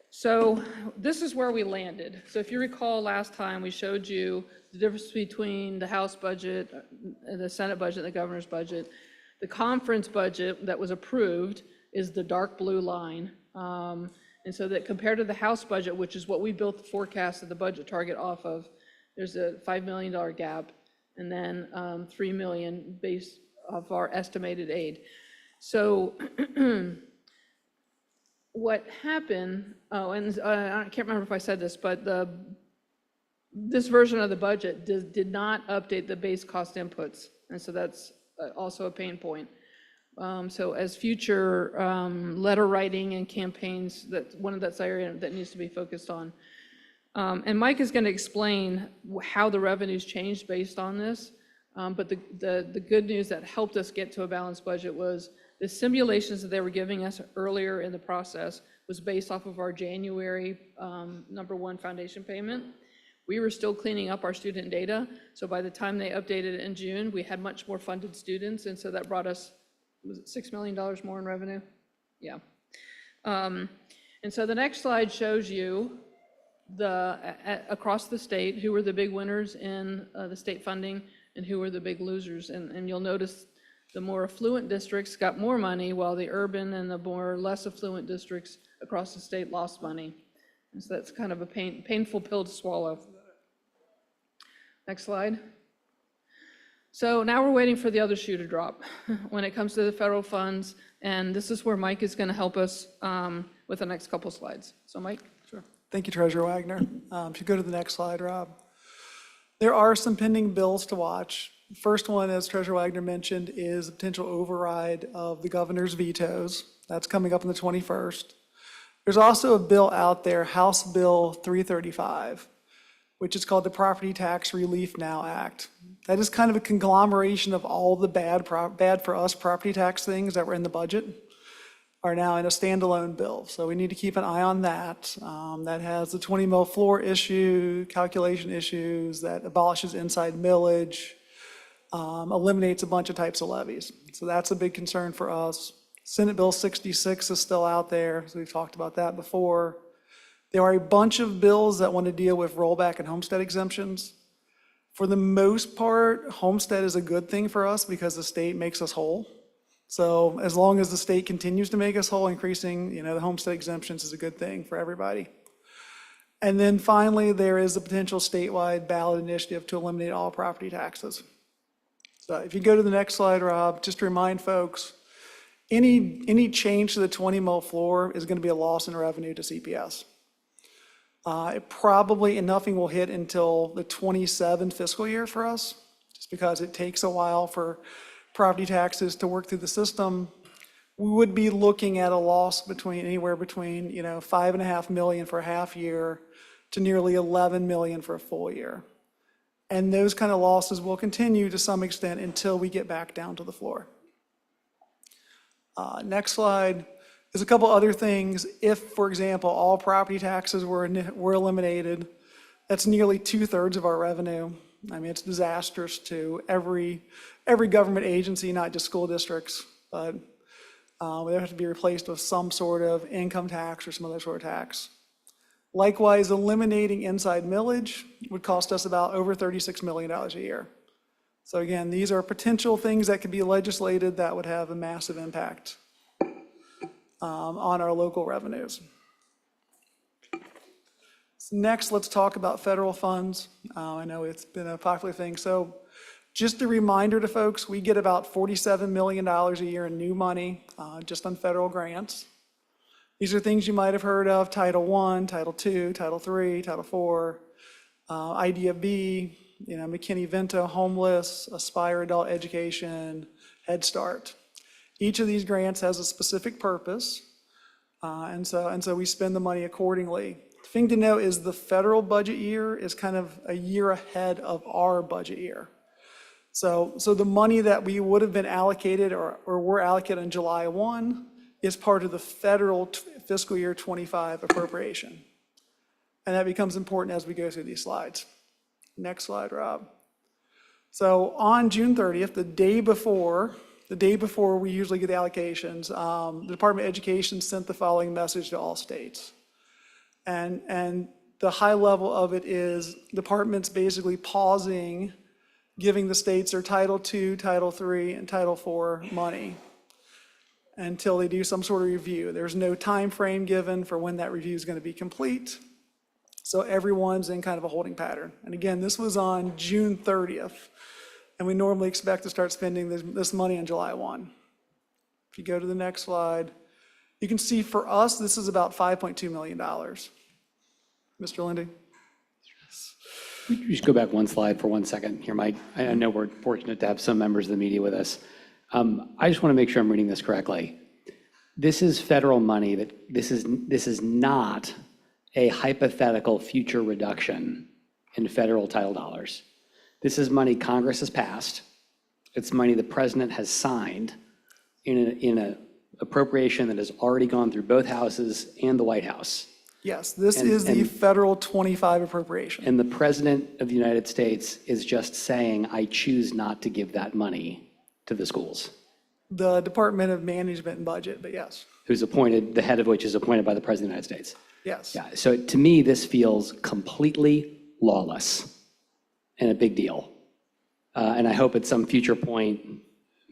So this is where we landed. So if you recall last time, we showed you the difference between the House budget, the Senate budget, and the governor's budget. The conference budget that was approved is the dark blue line. And And so that compared to the House budget, which is what we built the forecast of the budget target off of, there's a $5 million gap, and then 3 million based off our estimated aid. So what happened, and I can't remember if I said this, but this version of the budget did not update the base cost inputs, and so that's also a pain point. So as future letter writing and campaigns, that's area that needs to be focused on. And Mike is going to explain how the revenues changed based on this. But the good news that helped us get to a balanced budget was the simulations that they were giving us earlier in the process was based off of our January #1 foundation payment. We were still cleaning up our student data. So by the time they updated it in June, we had much more funded students. And so that brought us, was it $6 million more in revenue? Yeah. And so the next slide shows you across the state, who were the big winners in the state funding and who were the big losers. And you'll notice the more affluent districts got more money, while the urban and the more less affluent districts across the state lost money. And so that's kind of a painful pill to swallow. Next slide. So now we're waiting for the other shoe to drop when it comes to the federal funds. And this is where Mike is going to help us with the next couple slides. So Mike. Sure. Thank you, Treasurer Wagner. If you go to the next slide, Rob. There are some pending bills to watch. First one, as Treasurer Wagner mentioned, is a potential override of the governor's vetoes. That's coming up on the 21st. There's also a bill out there, House Bill 335, which is called the Property Tax Relief Now Act. That is kind of a conglomeration of all the bad for us property tax things that were in the budget are now in a standalone bill. So we need to keep an eye on that. That has the 20 mil floor issue, calculation issues, that abolishes inside millage, eliminates a bunch of types of levies. So that's a big concern for us. Senate Bill 66 is still out there, so we've talked about that before. There are a bunch of bills that want to deal with rollback and homestead exemptions. For the most part, homestead is a good thing for us because the state makes us whole. So as long as the state continues to make us whole, increasing, the homestead exemptions is a good thing for everybody. And then finally, there is a potential statewide ballot initiative to eliminate all property taxes. So if you go to the next slide, Rob, just to remind folks, any change to the 20 mil floor is going to be a loss in revenue to CPS. Nothing will hit until the 27 fiscal year for us, just because it takes a while for property taxes to work through the system. We would be looking at a loss anywhere between $5.5 million for a half year to nearly $11 million for a full year. And those kind of losses will continue to some extent until we get back down to the floor. Next slide. There's a couple other things. If, for example, all property taxes were eliminated, that's nearly 2/3 of our revenue. I mean, it's disastrous to every government agency, not just school districts, but they have to be replaced with some sort of income tax or some other sort of tax. Likewise, eliminating inside millage would cost us about over $36 million a year. So again, these are potential things that could be legislated that would have a massive impact on our local revenues. So next, let's talk about federal funds. I know it's been a popular thing. So just a reminder to folks, we get about $47 million a year in new money just on federal grants. These are things you might have heard of: Title I, Title II, Title III, Title IV, IDEA-B, McKinney-Vento, Homeless, Aspire Adult Education, Head Start. Each of these grants has a specific purpose, and so we spend the money accordingly. The thing to know is the federal budget year is kind of a year ahead of our budget year. So the money that we would have been allocated or were allocated on July 1 is part of the federal fiscal year 25 appropriation. And that becomes important as we go through these slides. Next slide, Rob. So on June 30th, the day before we usually get the allocations, the Department of Education sent the following message to all states. And the high level of it is departments basically pausing giving the states their Title II, Title III, and Title IV money. until they do some sort of review. There's no time frame given for when that review is going to be complete. So everyone's in kind of a holding pattern. And again, this was on June 30th, and we normally expect to start spending this money on July 1. If you go to the next slide, you can see for us, this is about $5.2 million. Mr. Lindy? We should go back one slide for 1 second here, Mike. I know we're fortunate to have some members of the media with us. I just want to make sure I'm reading this correctly. This is federal money this is not a hypothetical future reduction in federal title dollars. This is money Congress has passed. It's money the president has signed in an appropriation that has already gone through both houses and the White House. Yes, this is the federal 25 appropriation. And the president of the United States is just saying, I choose not to give that money to the schools. The Department of Management and Budget, but yes, Who's appointed, the head of which is appointed by the president of the United States. yes. Yeah, so to me, this feels completely lawless and a big deal. And I hope at some future point,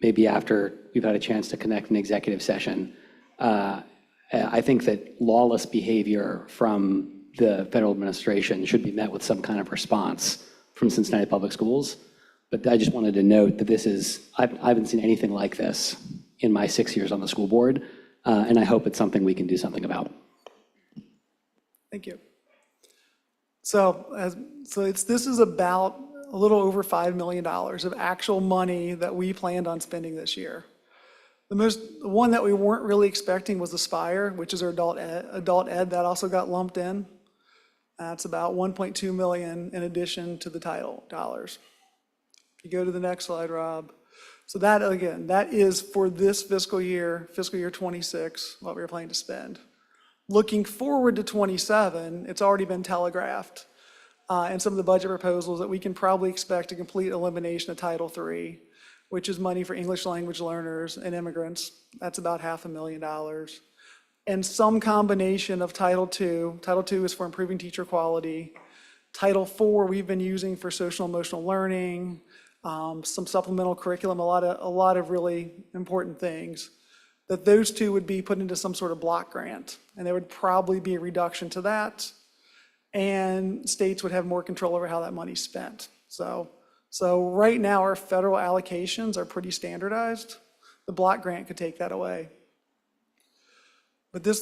maybe after we've had a chance to connect in executive session, I think that lawless behavior from the federal administration should be met with some kind of response from Cincinnati Public Schools. But I just wanted to note that I haven't seen anything like this in my 6 years on the school board, and I hope it's something we can do something about. Thank you. So this is about a little over $5 million of actual money that we planned on spending this year. The one that we weren't really expecting was Aspire, which is our adult ed that also got lumped in. That's about 1.2 million in addition to the title dollars. If you go to the next slide, Rob. So that, again, that is for this fiscal year 26, what we were planning to spend. Looking forward to 27, it's already been telegraphed in some of the budget proposals that we can probably expect a complete elimination of Title III, which is money for English language learners and immigrants. That's about $500,000. And some combination of Title II. Title II is for improving teacher quality. Title IV we've been using for social emotional learning, some supplemental curriculum, a lot of really important things. That those two would be put into some sort of block grant, and there would probably be a reduction to that, and states would have more control over how that money's spent. So right now, our federal allocations are pretty standardized. The block grant could take that away. But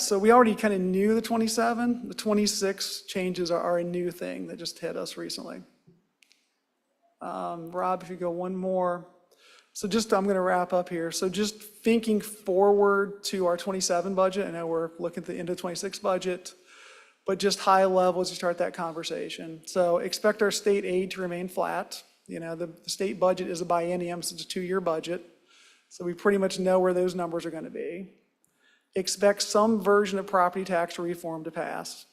so we already kind of knew the 27. The 26 changes are a new thing that just hit us recently. Rob, if you go one more. So I'm going to wrap up here. So just thinking forward to our 27 budget, I know we're looking at the end of the 26 budget, but just high level as you start that conversation. So expect our state aid to remain flat. You know, the state budget is a biennium, so it's a 2-year budget. So we pretty much know where those numbers are going to be. Expect some version of property tax reform to pass,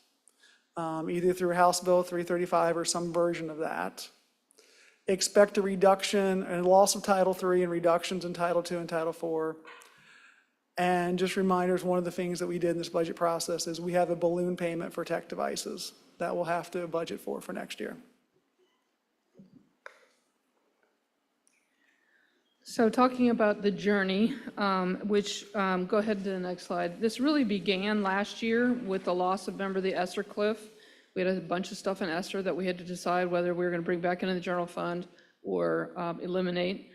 either through House Bill 335 or some version of that. Expect a reduction and loss of Title III and reductions in Title II and Title IV. And just reminders, one of the things that we did in this budget process is we have a balloon payment for tech devices that we'll have to budget for next year. So talking about the journey, which, go ahead to the next slide. This really began last year with the loss of, remember, the ESSER cliff. We had a bunch of stuff in ESSER that we had to decide whether we were going to bring back into the general fund or eliminate.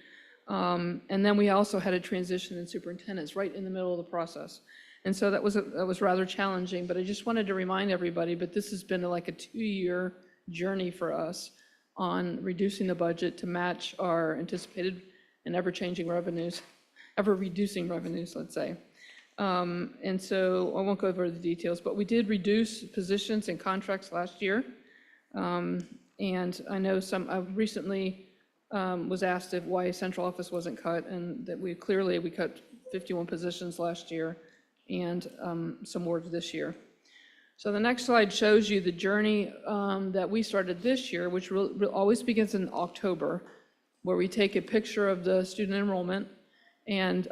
And then we also had a transition in superintendents right in the middle of the process. And so that was rather challenging, but I just wanted to remind everybody, but this has been like a 2-year journey for us on reducing the budget to match our anticipated and ever-changing revenues, ever-reducing revenues, let's say. And so I won't go over the details, but we did reduce positions and contracts last year. And I know I recently was asked why central office wasn't cut, and that we cut 51 positions last year and some more this year. So the next slide shows you the journey that we started this year, which always begins in October, where we take a picture of the student enrollment, and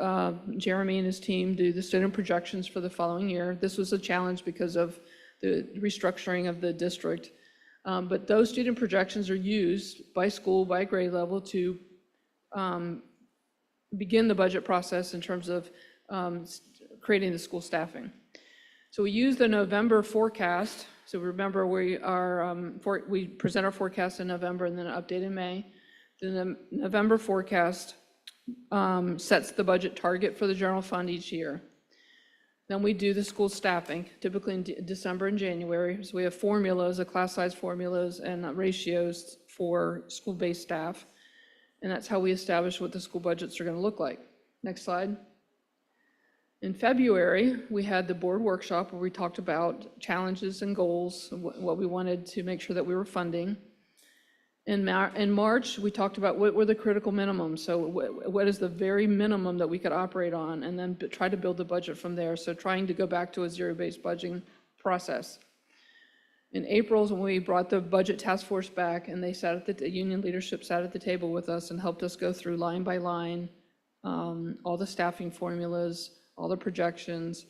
Jeremy and his team do the student projections for the following year. This was a challenge because of the restructuring of the district. But those student projections are used by school, by grade level, to begin the budget process in terms of creating the school staffing. So we use the November forecast. So remember, we present our forecast in November and then update in May. The November forecast sets the budget target for the general fund each year. Then we do the school staffing, typically in December and January. So we have formulas, class size formulas and ratios for school-based staff. And that's how we establish what the school budgets are going to look like. Next slide. In February, we had the board workshop where we talked about challenges and goals, what we wanted to make sure that we were funding. In March, we talked about what were the critical minimums. So what is the very minimum that we could operate on, and then try to build the budget from there. So trying to go back to a zero-based budgeting process. In April is when we brought the budget task force back, and they the union leadership sat at the table with us and helped us go through line by line, all the staffing formulas, all the projections,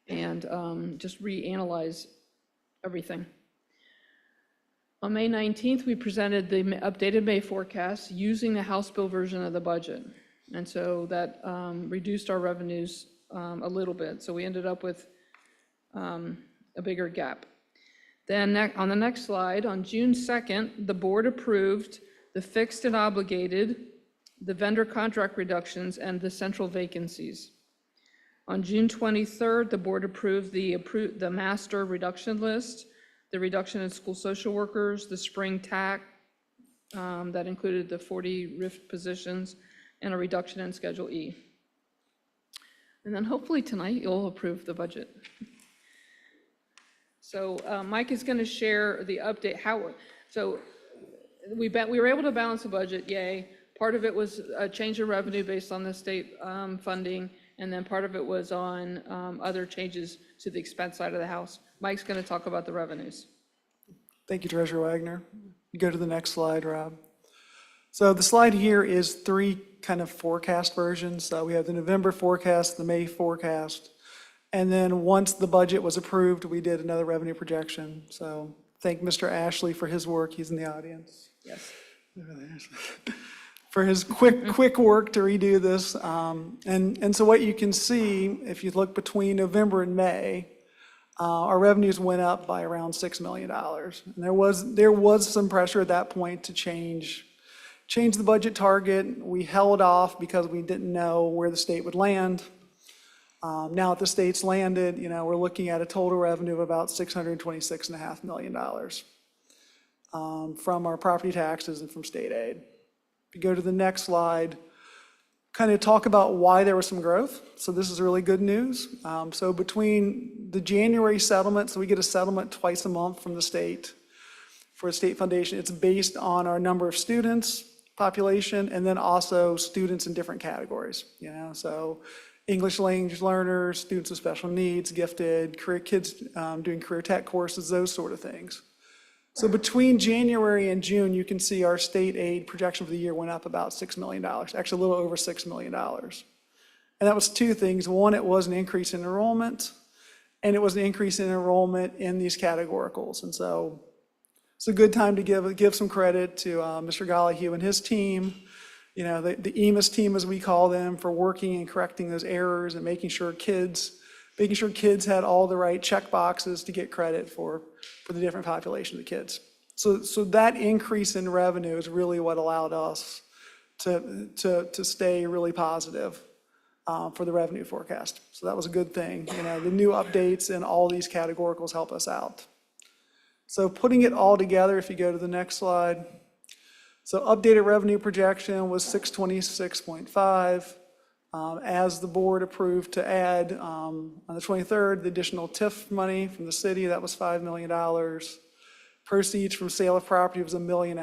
and just reanalyze everything. On May 19th, we presented the updated May forecast using the House bill version of the budget. And so that reduced our revenues a little bit. So we ended up with a bigger gap. Then on the next slide, on June 2nd, the board approved the fixed and obligated, the vendor contract reductions, and the central vacancies. On June 23rd, the board approved the master reduction list, the reduction in school social workers, the spring TAC that included the 40 RIF positions, and a reduction in Schedule E. And then hopefully tonight you'll approve the budget. So Mike is going to share the update. So we were able to balance the budget, yay. Part of it was a change in revenue based on the state funding, and then part of it was on other changes to the expense side of the house. Mike's going to talk about the revenues. Thank you, Treasurer Wagner. You go to the next slide, Rob. So the slide here is 3 kind of forecast versions. We have the November forecast, the May forecast, and then once the budget was approved, we did another revenue projection. So thank Mr. Ashley for his work. He's in the audience. Yes. For his quick work to redo this. And so what you can see, if you look between November and May, our revenues went up by around $6 million. And there was some pressure at that point to change the budget target. We held off because we didn't know where the state would land. Now that the state's landed, we're looking at a total revenue of about $626.5 million from our property taxes and from state aid. If you go to the next slide, kind of talk about why there was some growth. So this is really good news. So between the January settlement, so we get a settlement twice a month from the state for a state foundation. It's based on our number of students, population, and then also students in different categories. So English language learners, students with special needs, gifted, career kids doing career tech courses, those sort of things. So between January and June, you can see our state aid projection for the year went up about $6 million, actually a little over $6 million. And that was 2 things. One, it was an increase in enrollment, and it was an increase in enrollment in these categoricals. And so it's a good time to give some credit to Mr. Gollihue and his team, the EMIS team, as we call them, for working and correcting those errors and making sure kids had all the right check boxes to get credit for the different population of the kids. So that increase in revenue is really what allowed us to stay really positive for the revenue forecast. So that was a good thing. The new updates in all these categoricals help us out. So putting it all together, if you go to the next slide. So updated revenue projection was 626.5. As the board approved to add on the 23rd, the additional TIF money from the city, that was $5 million. Proceeds from sale of property was $1.5 million.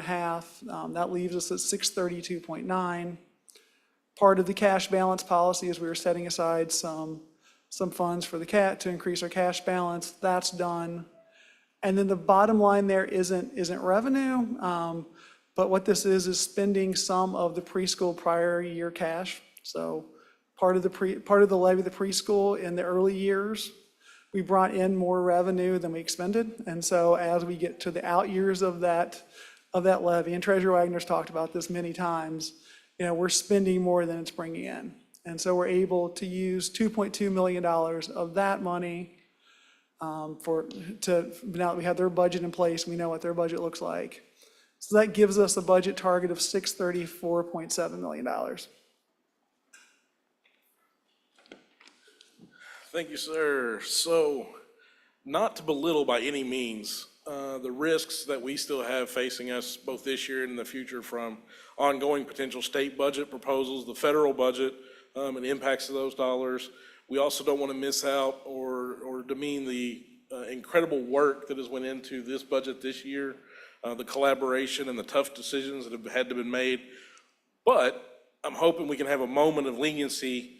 That leaves us at 632.9. Part of the cash balance policy is we were setting aside some funds for the to increase our cash balance. That's done. And then the bottom line there isn't revenue, but what this is spending some of the preschool prior year cash. So part of the levy of the preschool in the early years, we brought in more revenue than we expended. And so as we get to the out years of that levy, and Treasurer Wagner's talked about this many times, we're spending more than it's bringing in. And so we're able to use $2.2 million of that money now that we have their budget in place, we know what their budget looks like. So that gives us a budget target of $634.7 million. Thank you, sir. So, not to belittle by any means the risks that we still have facing us both this year and in the future from ongoing potential state budget proposals, the federal budget, and the impacts of those dollars. We also don't want to miss out or demean the incredible work that has went into this budget this year, the collaboration and the tough decisions that have had to be made. But I'm hoping we can have a moment of leniency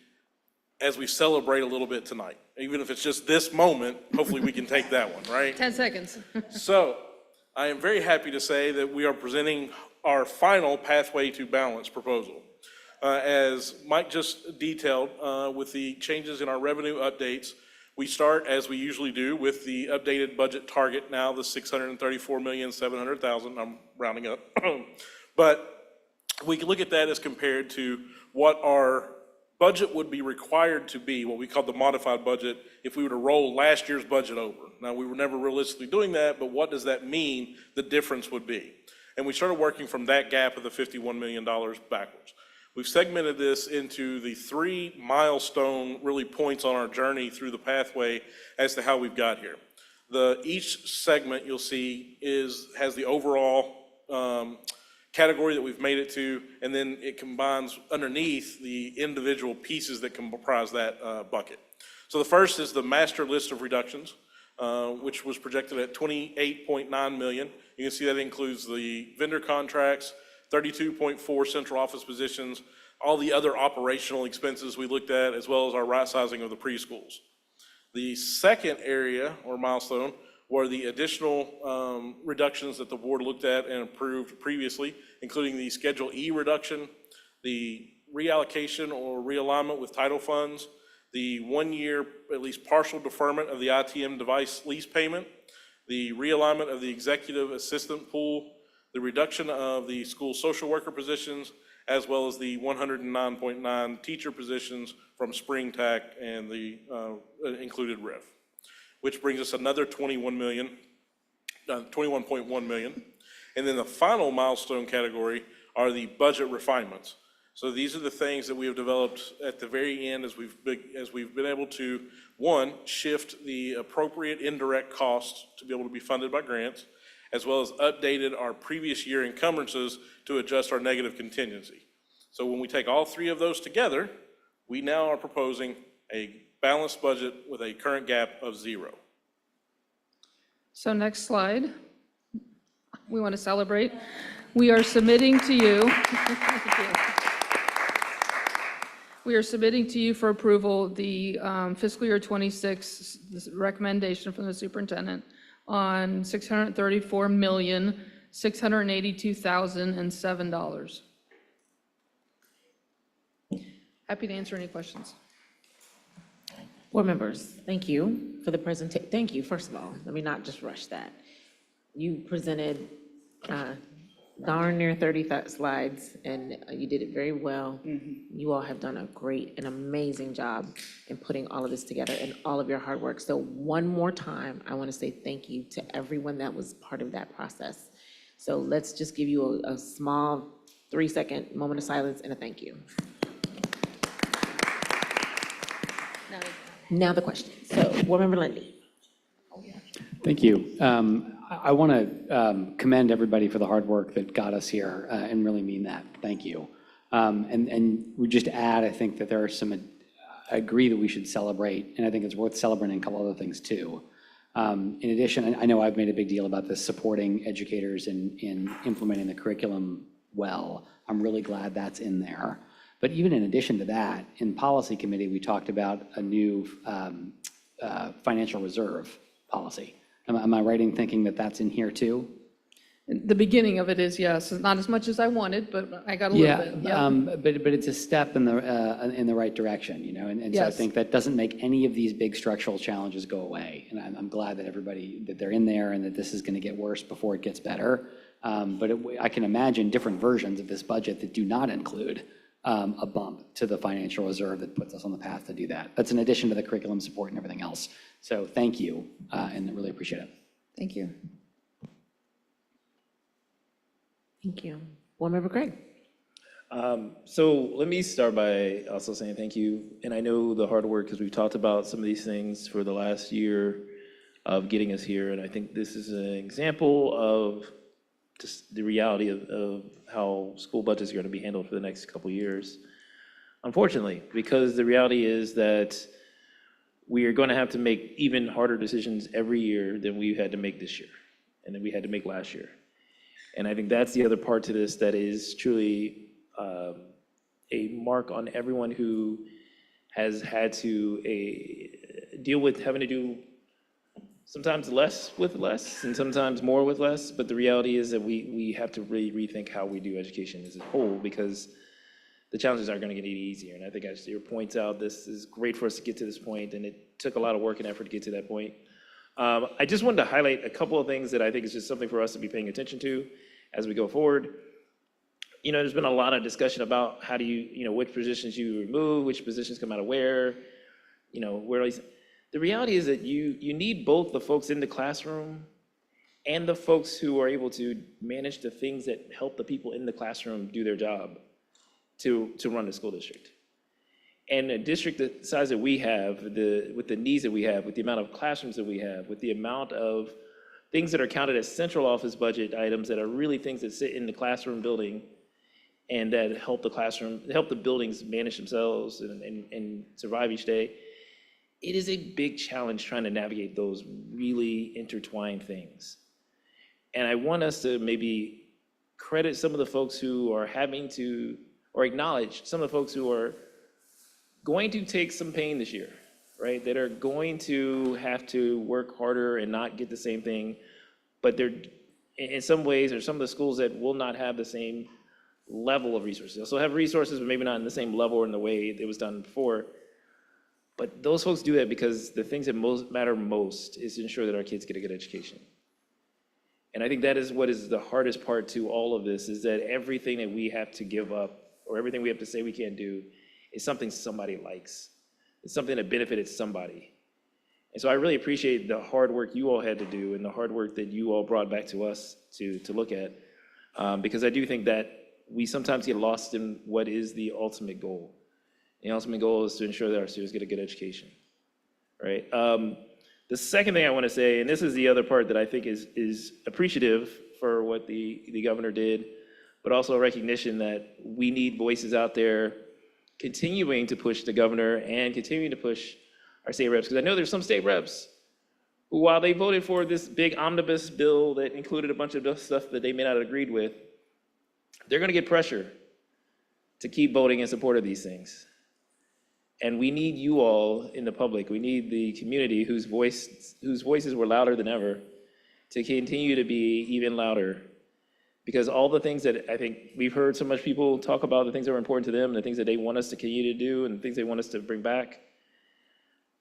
as we celebrate a little bit tonight. Even if it's just this moment, hopefully we can take that one, right? 10 seconds. So I am very happy to say that we are presenting our final Pathway to Balance proposal. As Mike just detailed, with the changes in our revenue updates, we start, as we usually do, with the updated budget target, now the $634,700,000, I'm rounding up. But we can look at that as compared to what our budget would be required to be, what we call the modified budget, if we were to roll last year's budget over. Now, we were never realistically doing that, but what does that mean the difference would be? And we started working from that gap of the $51 million backwards. We've segmented this into the 3 milestone really points on our journey through the pathway as to how we've got here. Each segment you'll see has the overall category that we've made it to, and then it combines underneath the individual pieces that comprise that bucket. So the first is the master list of reductions, which was projected at $28.9 million. You can see that includes the vendor contracts, 32.4 central office positions, all the other operational expenses we looked at, as well as our right sizing of the preschools. The second area or milestone were the additional reductions that the board looked at and approved previously, including the Schedule E reduction, the reallocation or realignment with title funds, the 1-year, at least partial deferment of the ITM device lease payment, the realignment of the executive assistant pool, the reduction of the school social worker positions, as well as the 109.9 teacher positions from spring TAC and the included RIF, which brings us another $21.1 million. And then the final milestone category are the budget refinements. So these are the things that we have developed at the very end as we've been able to, one, shift the appropriate indirect costs to be able to be funded by grants, as well as updated our previous year encumbrances to adjust our negative contingency. So when we take all 3 of those together, we now are proposing a balanced budget with a current gap of 0. So next slide. We want to celebrate. We are submitting to you. We are submitting to you for approval the fiscal year 26 recommendation from the superintendent on $634,682,007. Happy to answer any questions. Board members, thank you for the presentation. Thank you, first of all. Let me not just rush that. You presented darn near 30 slides, and you did it very well. You all have done a great and amazing job in putting all of this together and all of your hard work. So one more time, I want to say thank you to everyone that was part of that process. So let's just give you a small 3-second moment of silence and a thank you. Now the question. So, Board Member Lindy. Thank you. I want to commend everybody for the hard work that got us here and really mean that. Thank you. And we just add, I think that there are some, I agree that we should celebrate, and I think it's worth celebrating a couple other things too. In addition, I know I've made a big deal about this, supporting educators in implementing the curriculum well. I'm really glad that's in there. But even in addition to that, in policy committee, we talked about a new financial reserve policy. Am I right in thinking that that's in here too? The beginning of it is, yes. Not as much as I wanted, but I got a little bit. Yeah, but it's a step in the right direction, you know, and so I think that doesn't make any of these big structural challenges go away. And I'm glad that that they're in there and that this is going to get worse before it gets better. But I can imagine different versions of this budget that do not include a bump to the financial reserve that puts us on the path to do that. That's in addition to the curriculum support and everything else. So thank you, and I really appreciate it. Thank you. Thank you. Board Member Craig. So let me start by also saying thank you. And I know the hard work, because we've talked about some of these things for the last year of getting us here. And I think this is an example of just the reality of how school budgets are going to be handled for the next couple of years. Unfortunately, because the reality is that we are going to have to make even harder decisions every year than we had to make this year and than we had to make last year. And I think that's the other part to this that is truly a mark on everyone who has had to deal with having to do sometimes less with less and sometimes more with less. But the reality is that we have to really rethink how we do education as a whole, because the challenges aren't going to get any easier. And I think as your points out, this is great for us to get to this point, and it took a lot of work and effort to get to that point. I just wanted to highlight a couple of things that I think is just something for us to be paying attention to as we go forward. You know, there's been a lot of discussion about how do you which positions you remove, which positions come out of where, the reality is that you need both the folks in the classroom and the folks who are able to manage the things that help the people in the classroom do their job to run the school district. And a district the size that we have, with the needs that we have, with the amount of classrooms that we have, with the amount of things that are counted as central office budget items that are really things that sit in the classroom building and that help the buildings manage themselves and survive each day. It is a big challenge trying to navigate those really intertwined things. And I want us to maybe credit some of the folks who are having to, or acknowledge some of the folks who are going to take some pain this year, right? That are going to have to work harder and not get the same thing, but they're, in some ways, or some of the schools that will not have the same level of resources. They'll still have resources, but maybe not in the same level or in the way it was done before. But those folks do that because the things that matter most is to ensure that our kids get a good education. And I think that is what is the hardest part to all of this, is that everything that we have to give up, or everything we have to say we can't do, is something somebody likes. It's something that benefited somebody. And so I really appreciate the hard work you all had to do and the hard work that you all brought back to us to look at, because I do think that we sometimes get lost in what is the ultimate goal. The ultimate goal is to ensure that our students get a good education, right? The second thing I want to say, and this is the other part that I think is appreciative for what the governor did, but also a recognition that we need voices out there continuing to push the governor and continuing to push our state reps, because I know there's some state reps who, while they voted for this big omnibus bill that included a bunch of stuff that they may not have agreed with, they're going to get pressure to keep voting in support of these things. And we need you all in the public, we need the community whose voices were louder than ever to continue to be even louder. Because all the things that I think we've heard so much people talk about, the things that are important to them, the things that they want us to continue to do, and the things they want us to bring back,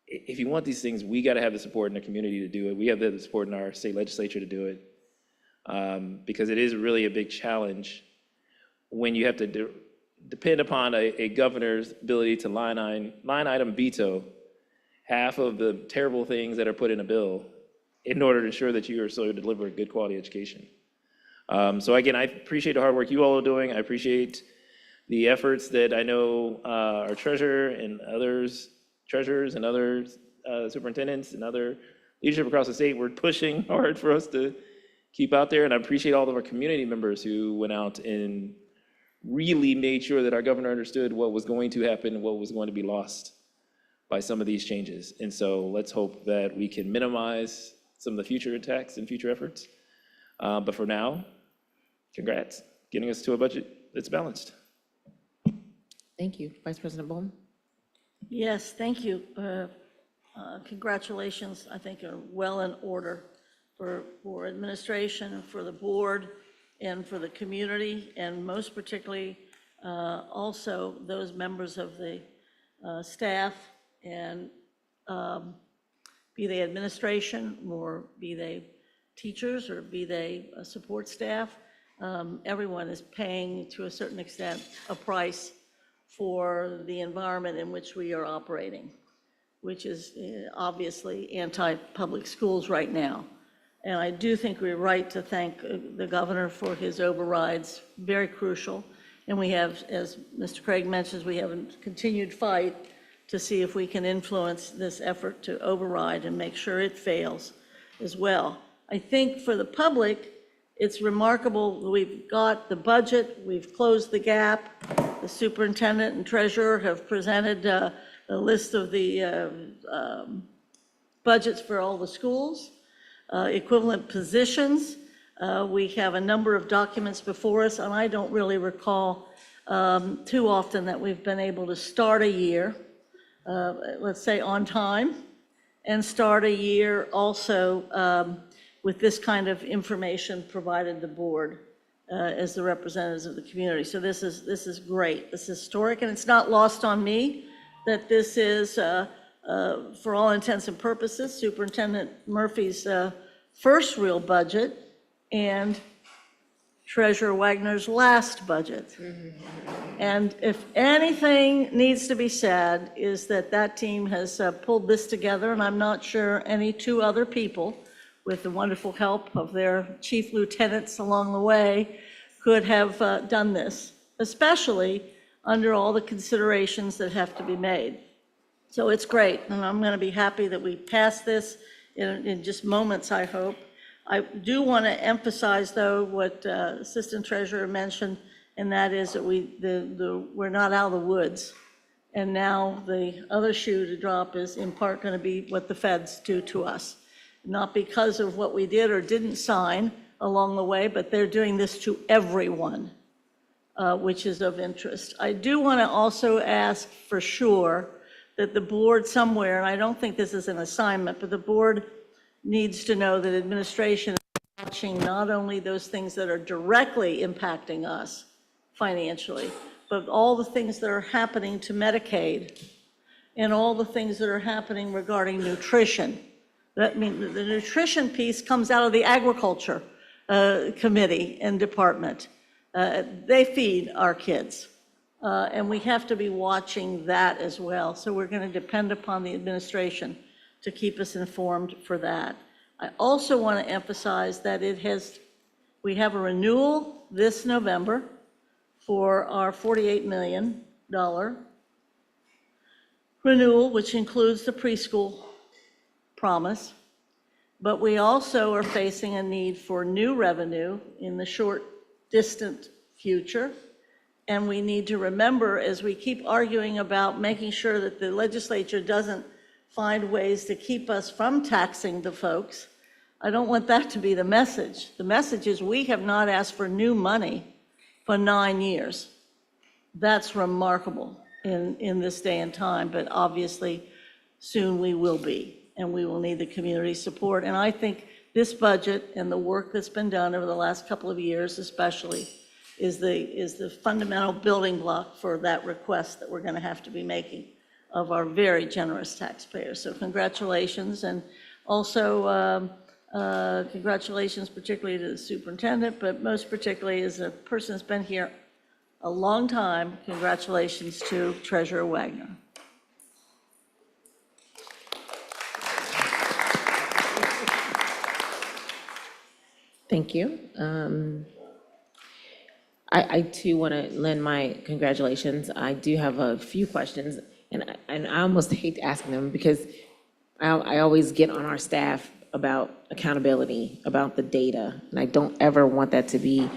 if you want these things, we got to have the support in the community to do it. We have the support in our state legislature to do it. Because it is really a big challenge when you have to depend upon a governor's ability to line item veto half of the terrible things that are put in a bill in order to ensure that you are so deliver a good quality education. So again, I appreciate the hard work you all are doing. I appreciate the efforts that I know our treasurer and treasurers and other superintendents and other leadership across the state were pushing hard for us to keep out there. And I appreciate all of our community members who went out and really made sure that our governor understood what was going to happen and what was going to be lost by some of these changes. And so let's hope that we can minimize some of the future attacks and future efforts. But for now, congrats, getting us to a budget that's balanced. Thank you. Vice President Bowman? Yes, thank you. Congratulations, I think are well in order for administration, for the board, and for the community, and most particularly also those members of the staff, and be they administration, or be they teachers, or be they support staff. Everyone is paying, to a certain extent, a price for the environment in which we are operating, which is obviously anti-public schools right now. And I do think we're right to thank the governor for his overrides, very crucial. And we have, as Mr. Craig mentions, we have a continued fight to see if we can influence this effort to override and make sure it fails as well. I think for the public, it's remarkable. We've got the budget, we've closed the gap. The superintendent and treasurer have presented a list of the budgets for all the schools, equivalent positions. We have a number of documents before us, and I don't really recall too often that we've been able to start a year, let's say on time, and start a year also with this kind of information provided the board as the representatives of the community. So this is great. This is historic, and it's not lost on me that this is, for all intents and purposes, Superintendent Murphy's first real budget and Treasurer Wagner's last budget. And if anything needs to be said is that that team has pulled this together, and I'm not sure any two other people, with the wonderful help of their chief lieutenants along the way, could have done this, especially under all the considerations that have to be made. So it's great, and I'm going to be happy that we pass this in just moments, I hope. I do want to emphasize, though, what Assistant Treasurer mentioned, and that is that we're not out of the woods. And now the other shoe to drop is in part going to be what the feds do to us. Not because of what we did or didn't sign along the way, but they're doing this to everyone, which is of interest. I do want to also ask for sure that the board somewhere, and I don't think this is an assignment, but the board needs to know that administration is watching not only those things that are directly impacting us financially, but all the things that are happening to Medicaid and all the things that are happening regarding nutrition. That means the nutrition piece comes out of the agriculture committee and department. They feed our kids. And we have to be watching that as well. So we're going to depend upon the administration to keep us informed for that. I also want to emphasize that we have a renewal this November for our $48 million renewal, which includes the preschool promise. But we also are facing a need for new revenue in the short, distant future. And we need to remember, as we keep arguing about making sure that the legislature doesn't find ways to keep us from taxing the folks, I don't want that to be the message. The message is we have not asked for new money for 9 years. That's remarkable in this day and time, but obviously soon we will be, and we will need the community support. And I think this budget and the work that's been done over the last couple of years especially is the fundamental building block for that request that we're going to have to be making of our very generous taxpayers. So congratulations, and also congratulations particularly to the superintendent, but most particularly as a person that's been here a long time, congratulations to Treasurer Wagner. Thank you. I too want to lend my congratulations. I do have a few questions, and I almost hate asking them because I always get on our staff about accountability, about the data, and I don't ever want that to be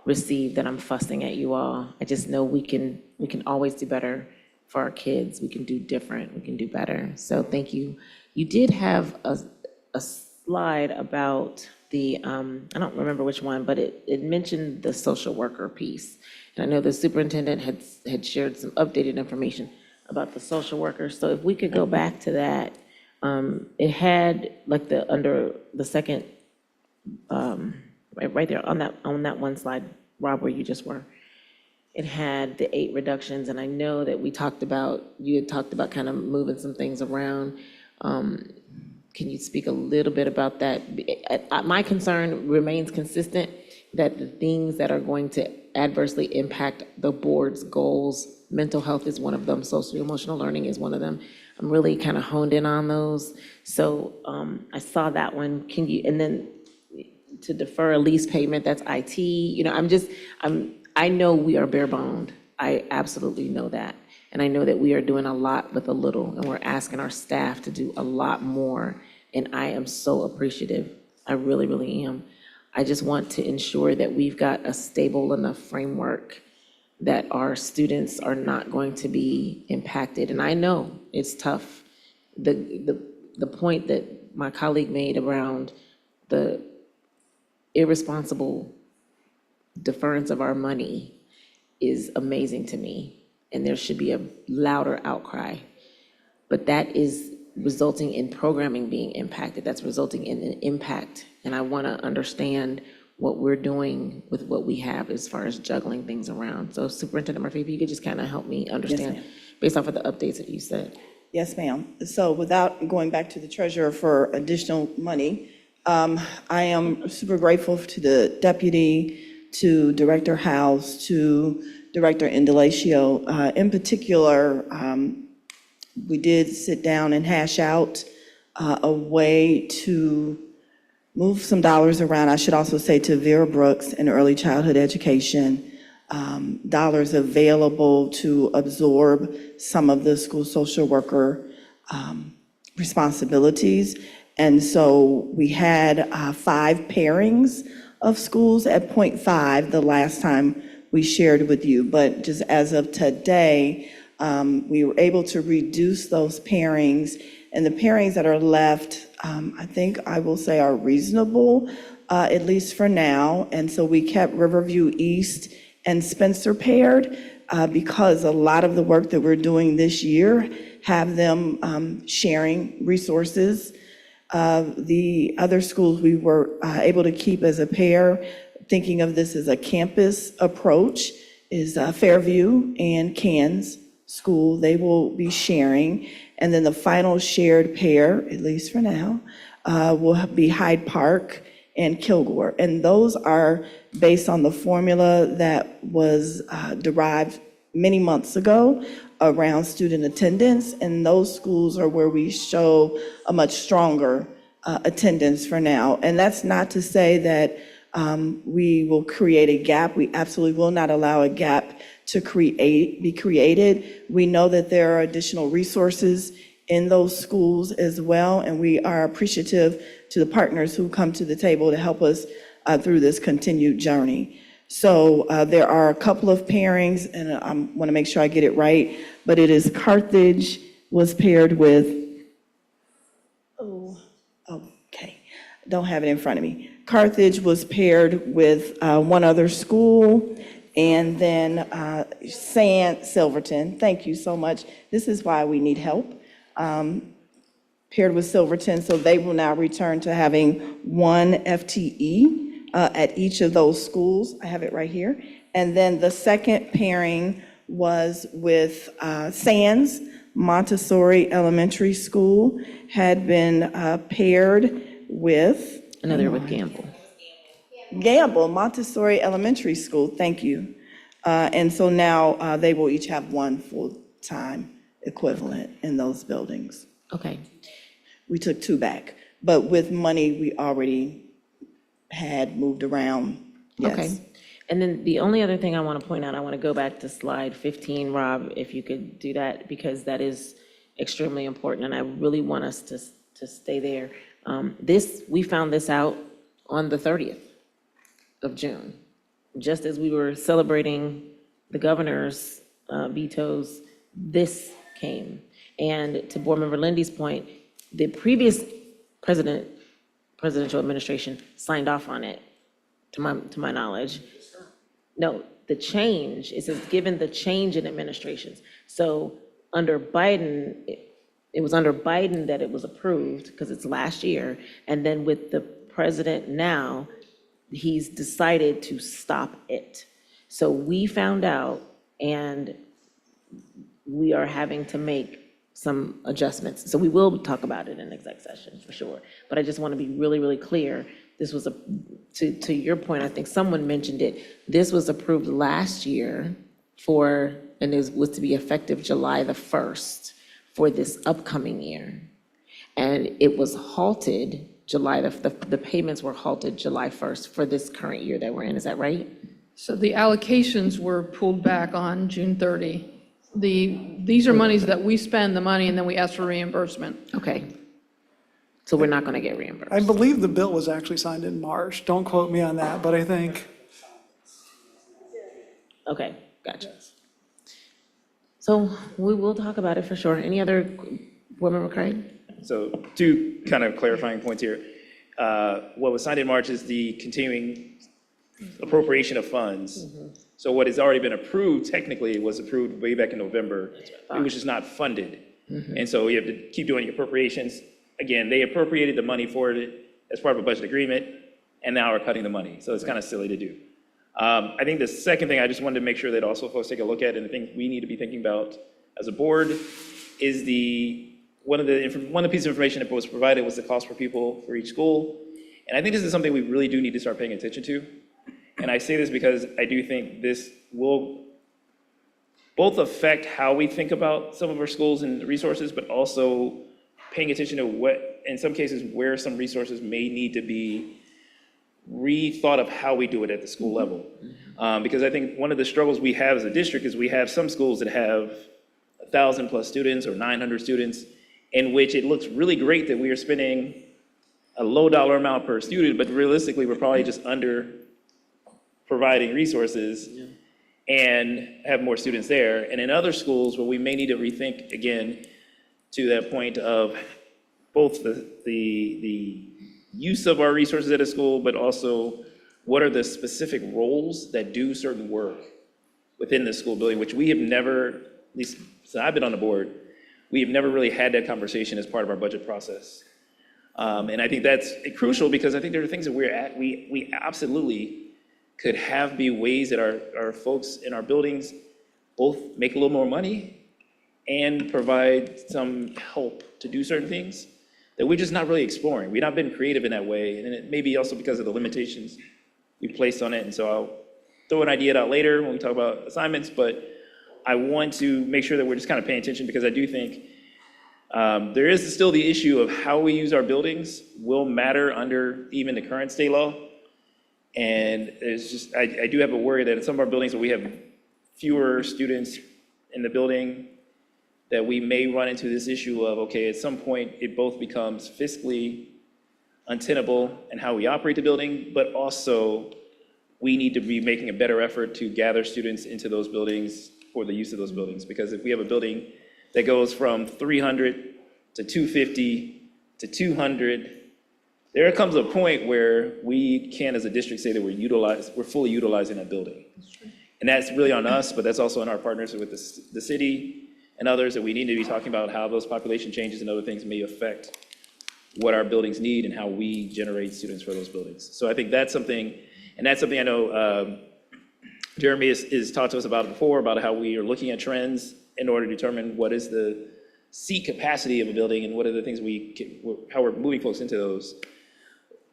received that I'm fussing at you all. I just know we can always do better for our kids. We can do different. We can do better. So thank you. You did have a slide about the, I don't remember which one, but it mentioned the social worker piece. And I know the superintendent had shared some updated information about the social workers. So if we could go back to that, it had like under the second, right there on that one slide, Rob, where you just were, it had the 8 reductions. And I know that you had talked about kind of moving some things around. Can you speak a little bit about that? My concern remains consistent, that the things that are going to adversely impact the board's goals mental health is one of them, social emotional learning is one of them. I'm really kind of honed in on those. So I saw that one. Can you, and then to defer a lease payment, that's IT. I know we are bare boned. I absolutely know that. And I know that we are doing a lot with a little, and we're asking our staff to do a lot more. And I am so appreciative. I really, really am. I just want to ensure that we've got a stable enough framework that our students are not going to be impacted. And I know it's tough. The point that my colleague made around the irresponsible deference of our money is amazing to me. And there should be a louder outcry. But that is resulting in programming being impacted. That's resulting in an impact. And I want to understand what we're doing with what we have as far as juggling things around. So Superintendent Murphy, if you could just kind of help me understand based off of the updates that you said. Yes, ma'am. So without going back to the treasurer for additional money, I am super grateful to the deputy, to Director House, to Director Indalacio. In particular, we did sit down and hash out a way to move some dollars around. I should also say to Vera Brooks and early childhood education, dollars available to absorb some of the school social worker responsibilities. And so we had 5 pairings of schools at 0.5 the last time we shared with you. But just as of today, we were able to reduce those pairings, and the pairings that are left, I think I will say are reasonable, at least for now. And so we kept Riverview East and Spencer paired because a lot of the work that we're doing this year have them sharing resources. The other schools we were able to keep as a pair, thinking of this as a campus approach, is Fairview and Cairns School. They will be sharing. And then the final shared pair, at least for now, will be Hyde Park and Kilgore. And those are based on the formula that was derived many months ago around student attendance. And those schools are where we show a much stronger attendance for now. And that's not to say that we will create a gap. We absolutely will not allow a gap to be created. We know that there are additional resources in those schools as well, and we are appreciative to the partners who come to the table to help us through this continued journey. So there are a couple of pairings, and I want to make sure I get it right, but it is Carthage was paired with, don't have it in front of me. Carthage was paired with one other school, and then Silverton. Thank you so much. This is why we need help. Paired with Silverton, so they will now return to having 1 FTE at each of those schools. I have it right here. And then the second pairing was with Sands Montessori Elementary School, had been paired with Another with Gamble Montessori Elementary School. Thank you. And so now they will each have 1 full-time equivalent in those buildings. Okay. We took 2 back, but with money we already had moved around. Yes. Okay. And then the only other thing I want to point out, I want to go back to slide 15, Rob, if you could do that, because that is extremely important, and I really want us to stay there. We found this out on the 30th of June, just as we were celebrating the governor's vetoes. This came, and to Board Member Lindy's point, the previous presidential administration signed off on it, to my knowledge. No, the change, it says, given the change in administrations. So under Biden, it was under Biden that it was approved, because it's last year, and then with the president now, he's decided to stop it. So we found out, and we are having to make some adjustments. So we will talk about it in exec session for sure. But I just want to be really, really clear. This was to your point, I think someone mentioned it. This was approved last year for and it was to be effective July the 1st for this upcoming year. And it was halted the payments were halted July 1st for this current year that we're in, is that right? So the allocations were pulled back on June 30. These are monies that we spend the money and then we ask for reimbursement. Okay. So we're not going to get reimbursed. I believe the bill was actually signed in March. Don't quote me on that, but I think. Okay, gotcha. So we will talk about it for sure. Any other, Board Member Craig? So two kind of clarifying points here. What was signed in March is the continuing appropriation of funds. So what has already been approved technically was approved way back in November, which is not funded. And so you have to keep doing your appropriations. Again, they appropriated the money for it as part of a budget agreement, and now are cutting the money. So it's kind of silly to do. I think the second thing I just wanted to make sure that also folks take a look at, and the thing we need to be thinking about as a board, is one of the pieces of information that was provided was the cost per pupil for each school. And I think this is something we really do need to start paying attention to. And I say this because I do think this will both affect how we think about some of our schools and resources, but also paying attention to what, in some cases, where some resources may need to be rethought of how we do it at the school level. Because I think one of the struggles we have as a district is we have some schools that have 1,000 plus students or 900 students, in which it looks really great that we are spending a low dollar amount per student, but realistically, we're probably just under providing resources and have more students there. And in other schools where we may need to rethink, again, to that point of both the use of our resources at a school, but also what are the specific roles that do certain work within the school building, which we have never, at least since I've been on the board, we have never really had that conversation as part of our budget process. And I think that's crucial because I think there are things that we absolutely could have be ways that our folks in our buildings both make a little more money and provide some help to do certain things that we're just not really exploring. We've not been creative in that way, and it may be also because of the limitations we placed on it. And so I'll throw an idea out later when we talk about assignments, but I want to make sure that we're just kind of paying attention because I do think there is still the issue of how we use our buildings will matter under even the current state law. And it's just, I do have a worry that in some of our buildings where we have fewer students in the building, that we may run into this issue of, okay, at some point, it both becomes fiscally untenable in how we operate the building, but also we need to be making a better effort to gather students into those buildings for the use of those buildings. Because if we have a building that goes from 300 to 250 to 200, there comes a point where we can, as a district, say that we're fully utilizing that building. And that's really on us, but that's also on our partners with the city and others, that we need to be talking about how those population changes and other things may affect what our buildings need and how we generate students for those buildings. So I think that's something, and that's something I know Jeremy has talked to us about before, about how we are looking at trends in order to determine what is the seat capacity of a building and what are the things how we're moving folks into those.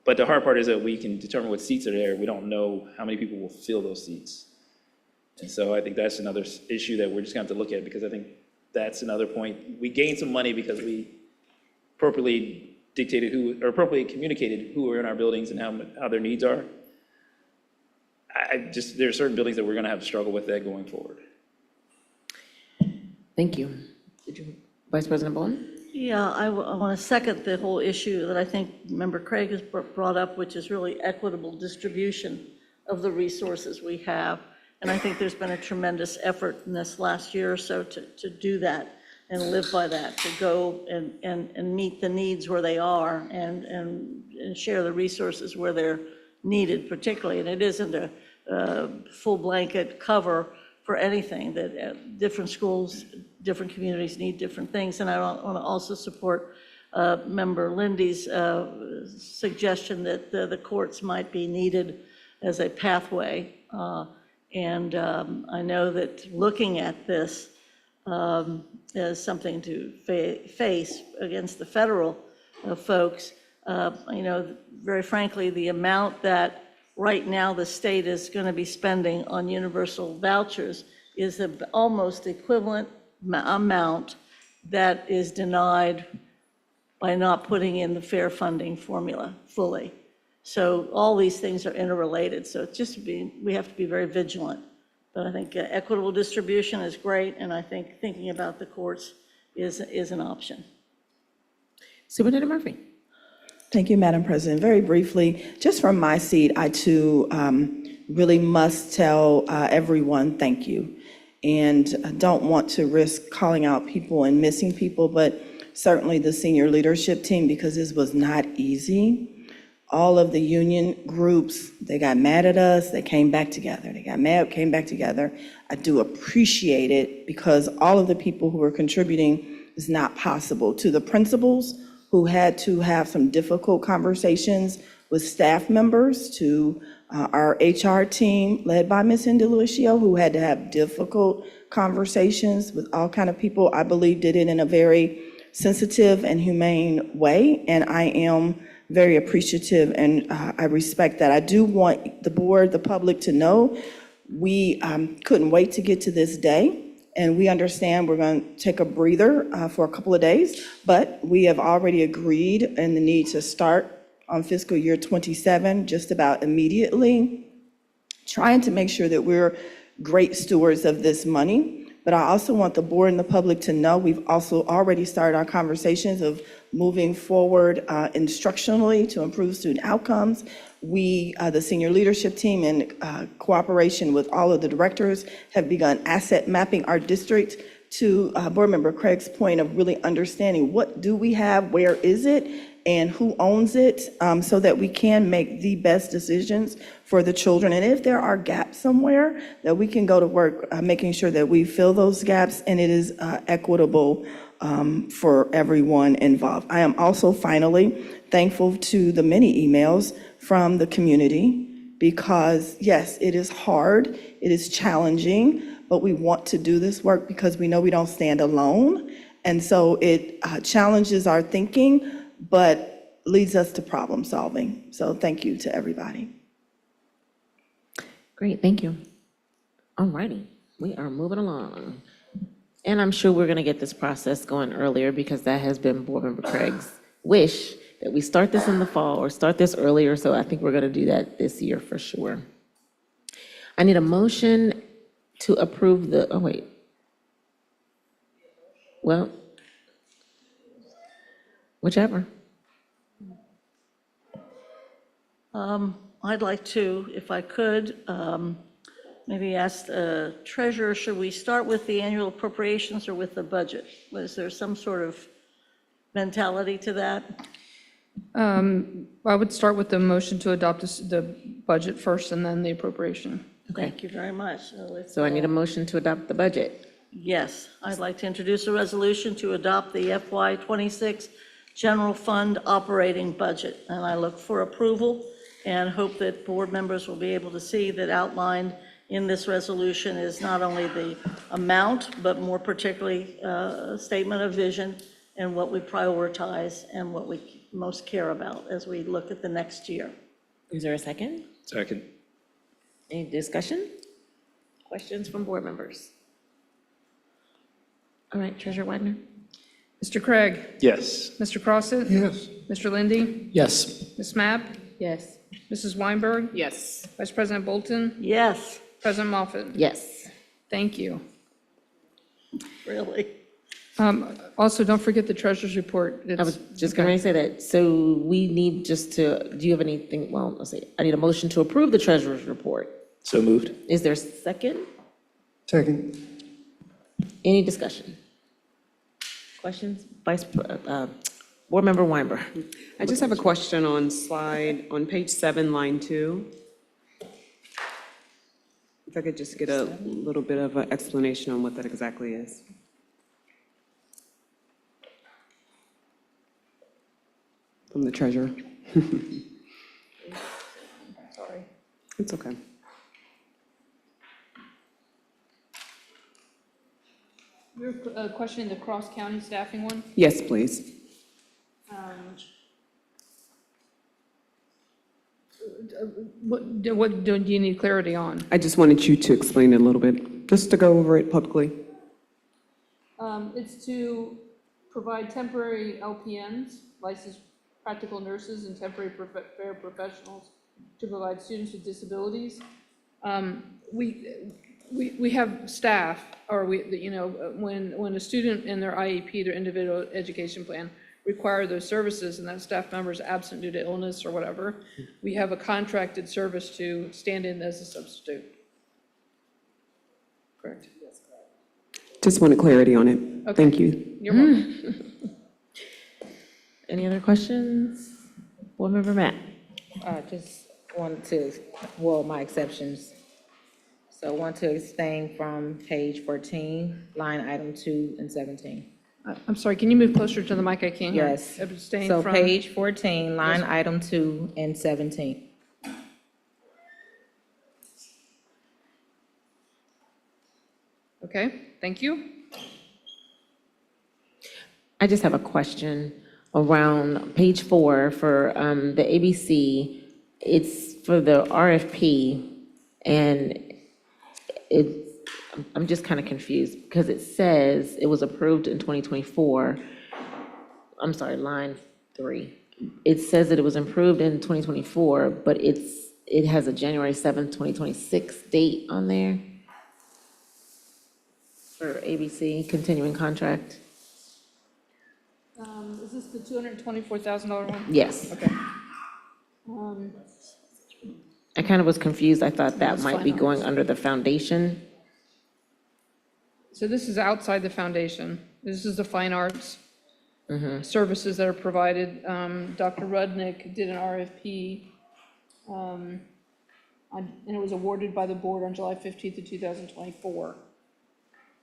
But the hard part is that we can determine what seats are there. We don't know how many people will fill those seats. And so I think that's another issue that we're just going to have to look at, because I think that's another point. We gained some money because we appropriately appropriately communicated who are in our buildings and how their needs are. There are certain buildings that we're going to have to struggle with that going forward. Thank you. Vice President Bowen? Yeah, I want to second the whole issue that I think Member Craig has brought up, which is really equitable distribution of the resources we have. And I think there's been a tremendous effort in this last year or so to do that and live by that, to go and meet the needs where they are and share the resources where they're needed particularly. And it isn't a full blanket cover for anything, that different schools, different communities need different things. And I want to also support Member Lindy's suggestion that the courts might be needed as a pathway. And I know that looking at this as something to face against the federal folks, very frankly, the amount that right now the state is going to be spending on universal vouchers is almost equivalent amount that is denied by not putting in the fair funding formula fully. So all these things are interrelated, so it's just we have to be very vigilant. But I think equitable distribution is great, and I think thinking about the courts is an option. Superintendent Murphy. Thank you, Madam President. Very briefly, just from my seat, I too really must tell everyone thank you. And I don't want to risk calling out people and missing people, but certainly the senior leadership team, because this was not easy. All of the union groups, they got mad at us, they came back together. They got mad, came back together. I do appreciate it because all of the people who are contributing is not possible. To the principals who had to have some difficult conversations with staff members, to our HR team led by Ms. Indulucio, who had to have difficult conversations with all kind of people, I believe did it in a very sensitive and humane way, and I am very appreciative and I respect that. I do want the board, the public to know we couldn't wait to get to this day, and we understand we're going to take a breather for a couple of days, but we have already agreed in the need to start on fiscal year 27 just about immediately, trying to make sure that we're great stewards of this money. But I also want the board and the public to know we've also already started our conversations of moving forward instructionally to improve student outcomes. We, the senior leadership team, in cooperation with all of the directors, have begun asset mapping our district to Board Member Craig's point of really understanding what do we have, where is it, and who owns it, so that we can make the best decisions for the children. And if there are gaps somewhere, that we can go to work making sure that we fill those gaps and it is equitable for everyone involved. I am also finally thankful to the many emails from the community because, yes, it is hard, it is challenging, but we want to do this work because we know we don't stand alone. And so it challenges our thinking, but leads us to problem solving. So thank you to everybody. Great, thank you. All righty, we are moving along. And I'm sure we're gonna get this process going earlier because that has been Board Member Craig's wish that we start this in the fall or start this earlier. So I think we're gonna do that this year for sure. I need a motion to approve the, oh wait. Well, whichever. I'd like to, if I could, maybe ask the treasurer, should we start with the annual appropriations or with the budget? Was there some sort of mentality to that? I would start with the motion to adopt the budget first and then the appropriation. Thank you very much. So I need a motion to adopt the budget. Yes, I'd like to introduce a resolution to adopt the FY '26 General Fund Operating Budget. And I look for approval and hope that board members will be able to see that outlined in this resolution is not only the amount, but more particularly a statement of vision and what we prioritize and what we most care about as we look at the next year. Is there a second? Second. Any discussion? Questions from board members? All right, Treasurer Wagner. Mr. Craig? Yes. Mr. Crossett? Yes. Mr. Lindy? Yes. Ms. Mapp? Yes. Mrs. Weinberg? Yes. Vice President Bolton? Yes, President Moffett? Yes. Thank you. really. Also, don't forget the treasurer's report. I was just going to say that. So we need just to, do you have anything, well, let's see. I need a motion to approve the treasurer's report. So moved. Is there a second? Second. Any discussion? Questions? Board Member Weinberg. I just have a question on page 7, line 2. If I could just get a little bit of an explanation on what that exactly is. From the treasurer. Sorry. It's okay. You're questioning the cross-county staffing one? Yes, please. What do you need clarity on? I just wanted you to explain it a little bit. Just to go over it publicly. It's to provide temporary LPNs, licensed practical nurses, and temporary paraprofessionals to provide students with disabilities. We have staff, or when a student in their IEP, their individual education plan, require those services, and that staff member is absent due to illness or whatever, we have a contracted service to stand in as a substitute. Correct. Just wanted clarity on it. Okay. Thank you. You're welcome. Any other questions? Board Member Matt? Just wanted to, my exceptions. So want to abstain from page 14, line item 2 and 17. I'm sorry, can you move closer to the mic? I can't hear. Yes. Abstain So from. page 14, line item 2 and 17. Okay, thank you. I just have a question around page 4 for the ABC. It's for the RFP, and I'm just kind of confused because it says it was approved in 2024. I'm sorry, line 3. It says that it was approved in 2024, but it has a January 7th, 2026 date on there for ABC continuing contract. Is this the $224,000 one? Yes. Okay. I kind of was confused. I thought that That's might be fine. going under the foundation. So this is outside the foundation. This is the fine arts services that are provided. Dr. Rudnick did an RFP, and it was awarded by the board on July 15th of 2024.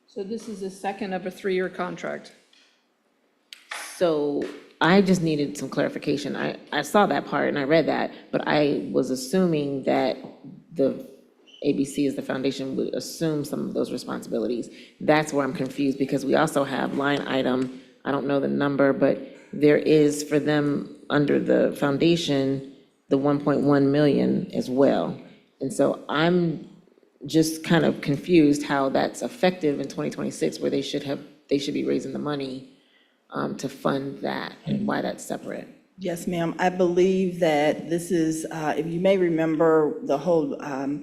So this is the second of a 3-year contract. So I just needed some clarification. I saw that part and I read that, but I was assuming that the ABC as the foundation would assume some of those responsibilities. That's where I'm confused, because we also have line item, I don't know the number, but there is for them under the foundation, the 1.1 million as well. And so I'm just kind of confused how that's effective in 2026, where they should be raising the money to fund that, and why that's separate. Yes, ma'am. I believe that this is, if you may remember, the whole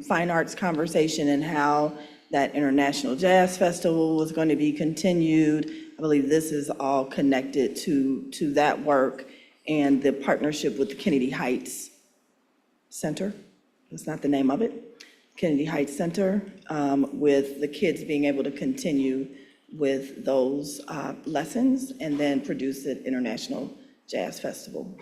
fine arts conversation and how that International Jazz Festival was going to be continued. I believe this is all connected to that work and the partnership with the Kennedy Heights Center. That's not the name of it. Kennedy Heights Center, with the kids being able to continue with those lessons and then produce an International Jazz Festival.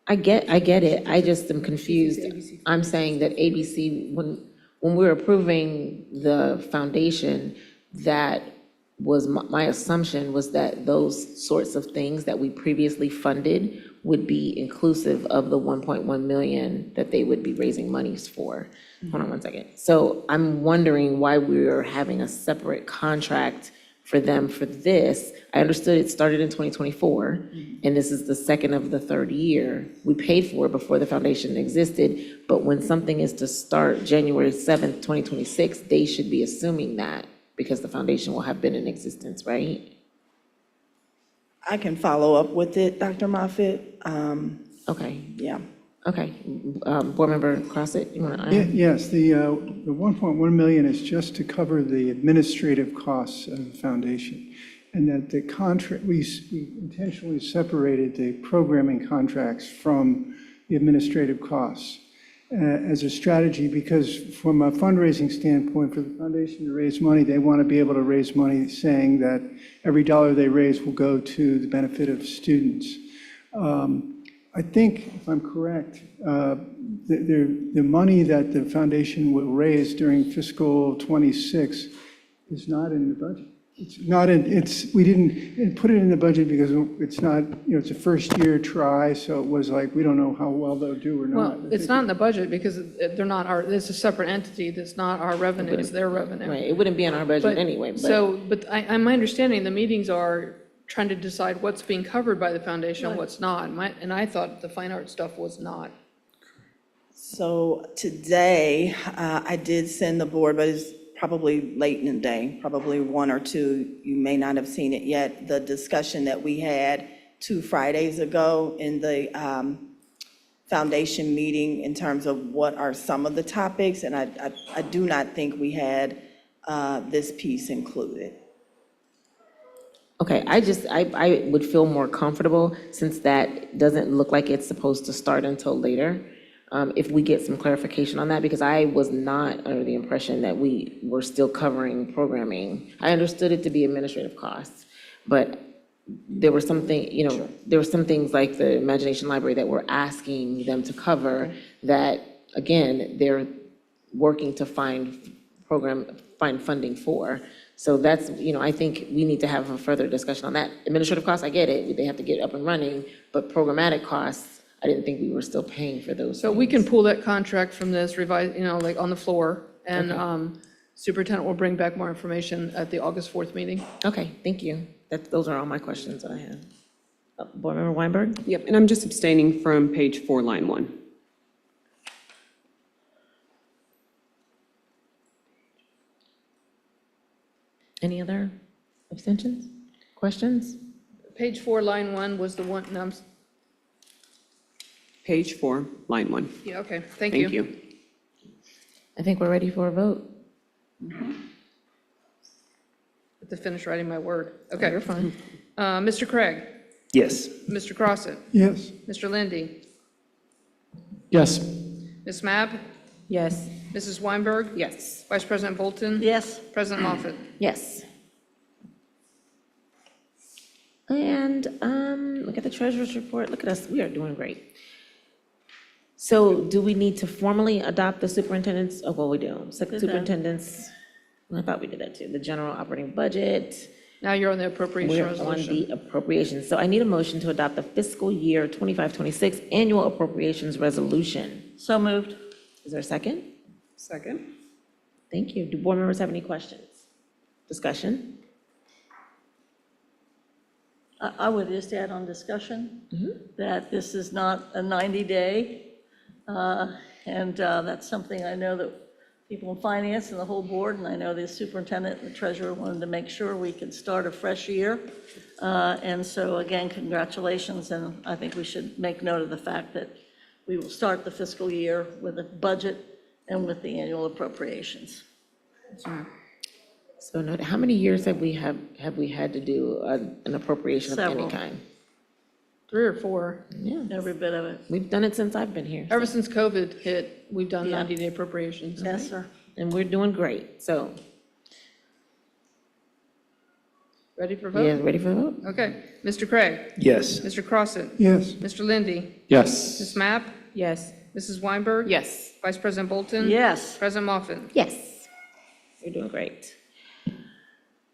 I get it. I just am confused. I'm saying that ABC, when we're approving the foundation, that was my assumption was that those sorts of things that we previously funded would be inclusive of the 1.1 million that they would be raising monies for. Hold on one second. So I'm wondering why we're having a separate contract for them for this. I understood it started in 2024, and this is the second of the third year. We paid for it before the foundation existed, but when something is to start January 7th, 2026, they should be assuming that because the foundation will have been in existence, right? I can follow up with it, Dr. Moffitt. Okay. Yeah. Okay. Board Member Crossett, you want to add? Yes, the 1.1 million is just to cover the administrative costs of the foundation. And that the contract, we intentionally separated the programming contracts from the administrative costs as a strategy, because from a fundraising standpoint, for the foundation to raise money, they want to be able to raise money saying that every dollar they raise will go to the benefit of students. I think, if I'm correct, the money that the foundation will raise during fiscal '26 is not in the budget. It's not in, we didn't put it in the budget because it's not, it's a first year try, so it was like, we don't know how well they'll do or not. Well, it's not in the budget because they're not it's a separate entity that's not our revenue, it's their revenue. Right, it wouldn't be in our budget anyway. But my understanding, the meetings are trying to decide what's being covered by the foundation and what's not. And I thought the fine art stuff was not. So today, I did send the board, but it's probably late in the day, probably one or two. You may not have seen it yet. The discussion that we had 2 Fridays ago in the foundation meeting in terms of what are some of the topics, and I do not think we had this piece included. Okay, I would feel more comfortable, since that doesn't look like it's supposed to start until later, if we get some clarification on that, because I was not under the impression that we were still covering programming. I understood it to be administrative costs, but there were there were some things like the Imagination Library that we're asking them to cover that, again, they're working to find funding for. So that's, I think we need to have a further discussion on that. Administrative costs, I get it, they have to get up and running, but programmatic costs, I didn't think we were still paying for those. So we can pull that contract from this, revise, like on the floor, and superintendent will bring back more information at the August 4th meeting. Okay, thank you. Those are all my questions I have. Board Member Weinberg? Yep, and I'm just abstaining from page 4, line 1. Any other abstentions? Questions? Page 4, line 1 was the one, no, Page 4, line 1. yeah, okay, thank you. Thank you. I think we're ready for a vote. To finish writing my word. Okay. You're fine. Mr. Craig? Yes. Mr. Crossett? Yes. Mr. Lindy? Yes. Ms. Mabb? Yes. Mrs. Weinberg? Yes. Vice President Bolton? Yes. President Moffett? Yes. And look at the treasurer's report. Look at us. We are doing great. So do we need to formally adopt the superintendent's, oh, well, we do. Superintendent's, I thought we did that too. The general operating budget. Now you're on the appropriation We're on resolution. the appropriations. So I need a motion to adopt the fiscal year 25-26 annual appropriations resolution. So moved. Is there a second? Second. Thank you. Do board members have any questions? Discussion? I would just add on discussion that this is not a 90-day, and that's something I know that people in finance and the whole board, and I know the superintendent and the treasurer wanted to make sure we could start a fresh year. And so again, congratulations, and I think we should make note of the fact that we will start the fiscal year with a budget and with the annual appropriations. So note, how many years have we had to do an appropriation of Several. any kind? 3 or 4. Yeah, Every bit of it. we've done it since I've been here. Ever since COVID hit, we've done Yeah. 90-day appropriations. Yes, sir. And we're doing great, so, Ready for vote? yeah, ready for the vote? Okay. Mr. Craig? Yes. Mr. Crossett? Yes. Mr. Lindy? Yes. Ms. Mapp? Yes. Mrs. Weinberg? Yes. Vice President Bolton? Yes. President Moffett? Yes. You're doing great.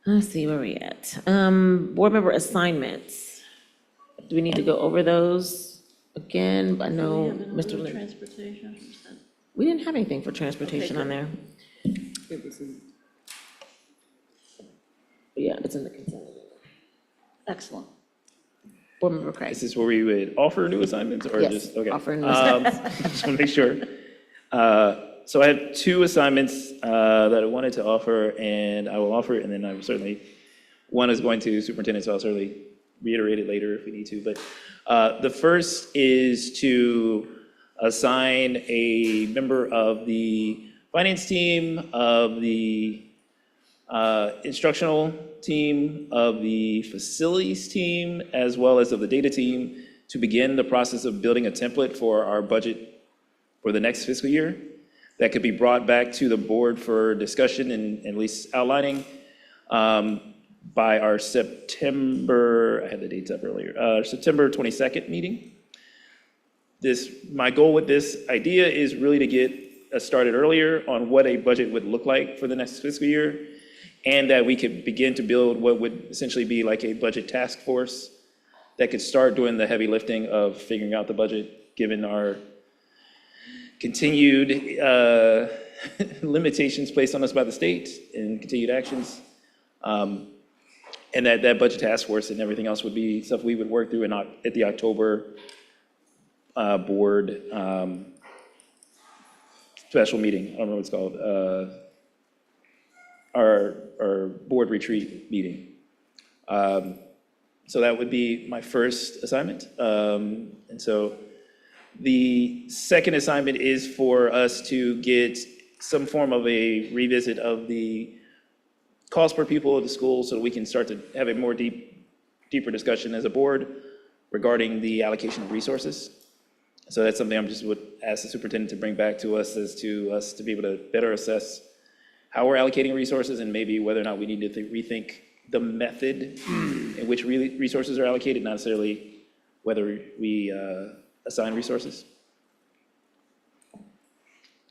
Let's see where we at. Board member assignments. Do we need to go over those again? I know Mr. Lynn, Transportation. we didn't have anything for transportation on there. Yeah, it's in the consent agenda. Excellent. Board member Craig. Is this where we would offer new assignments or Yes, just, okay. offer new Just want to make sure. So I have 2 assignments that I wanted to offer, and I will offer it, and then I will certainly, one is going to superintendent, so I'll certainly reiterate it later if we need to. But the first is to assign a member of the finance team, of the instructional team, of the facilities team, as well as of the data team, to begin the process of building a template for our budget for the next fiscal year that could be brought back to the board for discussion and at least outlining by our September, I had the dates up earlier, September 22nd meeting. My goal with this idea is really to get us started earlier on what a budget would look like for the next fiscal year, and that we could begin to build what would essentially be like a budget task force that could start doing the heavy lifting of figuring out the budget, given our continued limitations placed on us by the state and continued actions. And that budget task force and everything else would be stuff we would work through at the October board special meeting. I don't know what it's called. our board retreat meeting. So that would be my first assignment. And so the second assignment is for us to get some form of a revisit of the cost per pupil of the school so that we can start to have a more deeper discussion as a board regarding the allocation of resources. So that's something I'm just would ask the superintendent to bring back to us, as to us to be able to better assess how we're allocating resources and maybe whether or not we need to rethink the method in which resources are allocated, not necessarily whether we assign resources.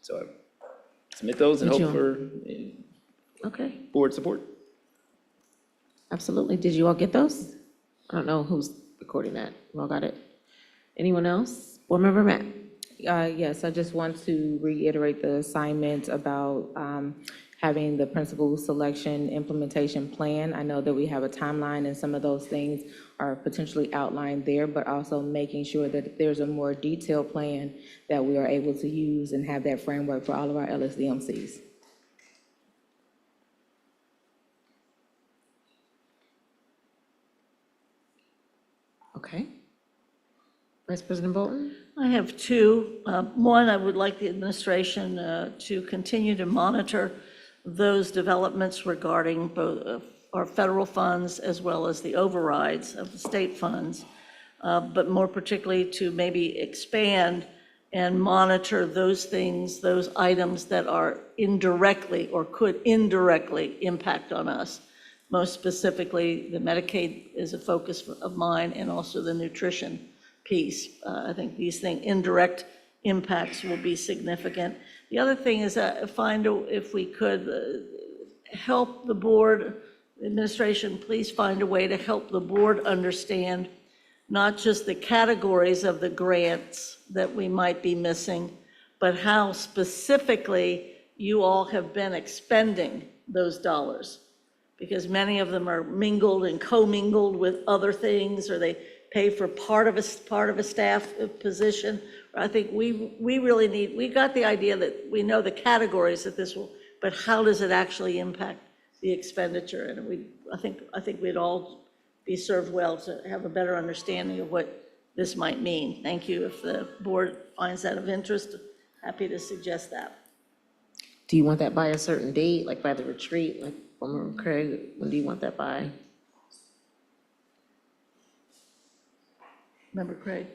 So I submit those and hope for Okay, board support. absolutely. Did you all get those? I don't know who's recording that. You all got it? Anyone else? Board Member Matt? Yes, I just want to reiterate the assignment about having the principal selection implementation plan. I know that we have a timeline and some of those things are potentially outlined there, but also making sure that there's a more detailed plan that we are able to use and have that framework for all of our LSDMCs. Okay. Vice President Bolton? I have two. One, I would like the administration to continue to monitor those developments regarding both our federal funds as well as the overrides of the state funds, but more particularly to maybe expand and monitor those things, those items that are indirectly or could indirectly impact on us. Most specifically, the Medicaid is a focus of mine, and also the nutrition piece. I think these indirect impacts will be significant. The other thing is if we could help the board, administration, please find a way to help the board understand not just the categories of the grants that we might be missing, but how specifically you all have been expending those dollars. Because many of them are mingled and commingled with other things, or they pay for part of a staff position. I think we really need, we got the idea that we know the categories that this will, but how does it actually impact the expenditure? And I think we'd all be served well to have a better understanding of what this might mean. Thank you. If the board finds that of interest, happy to suggest that. Do you want that by a certain date, like by the retreat? Like, Craig, when do you want that by? Member Craig?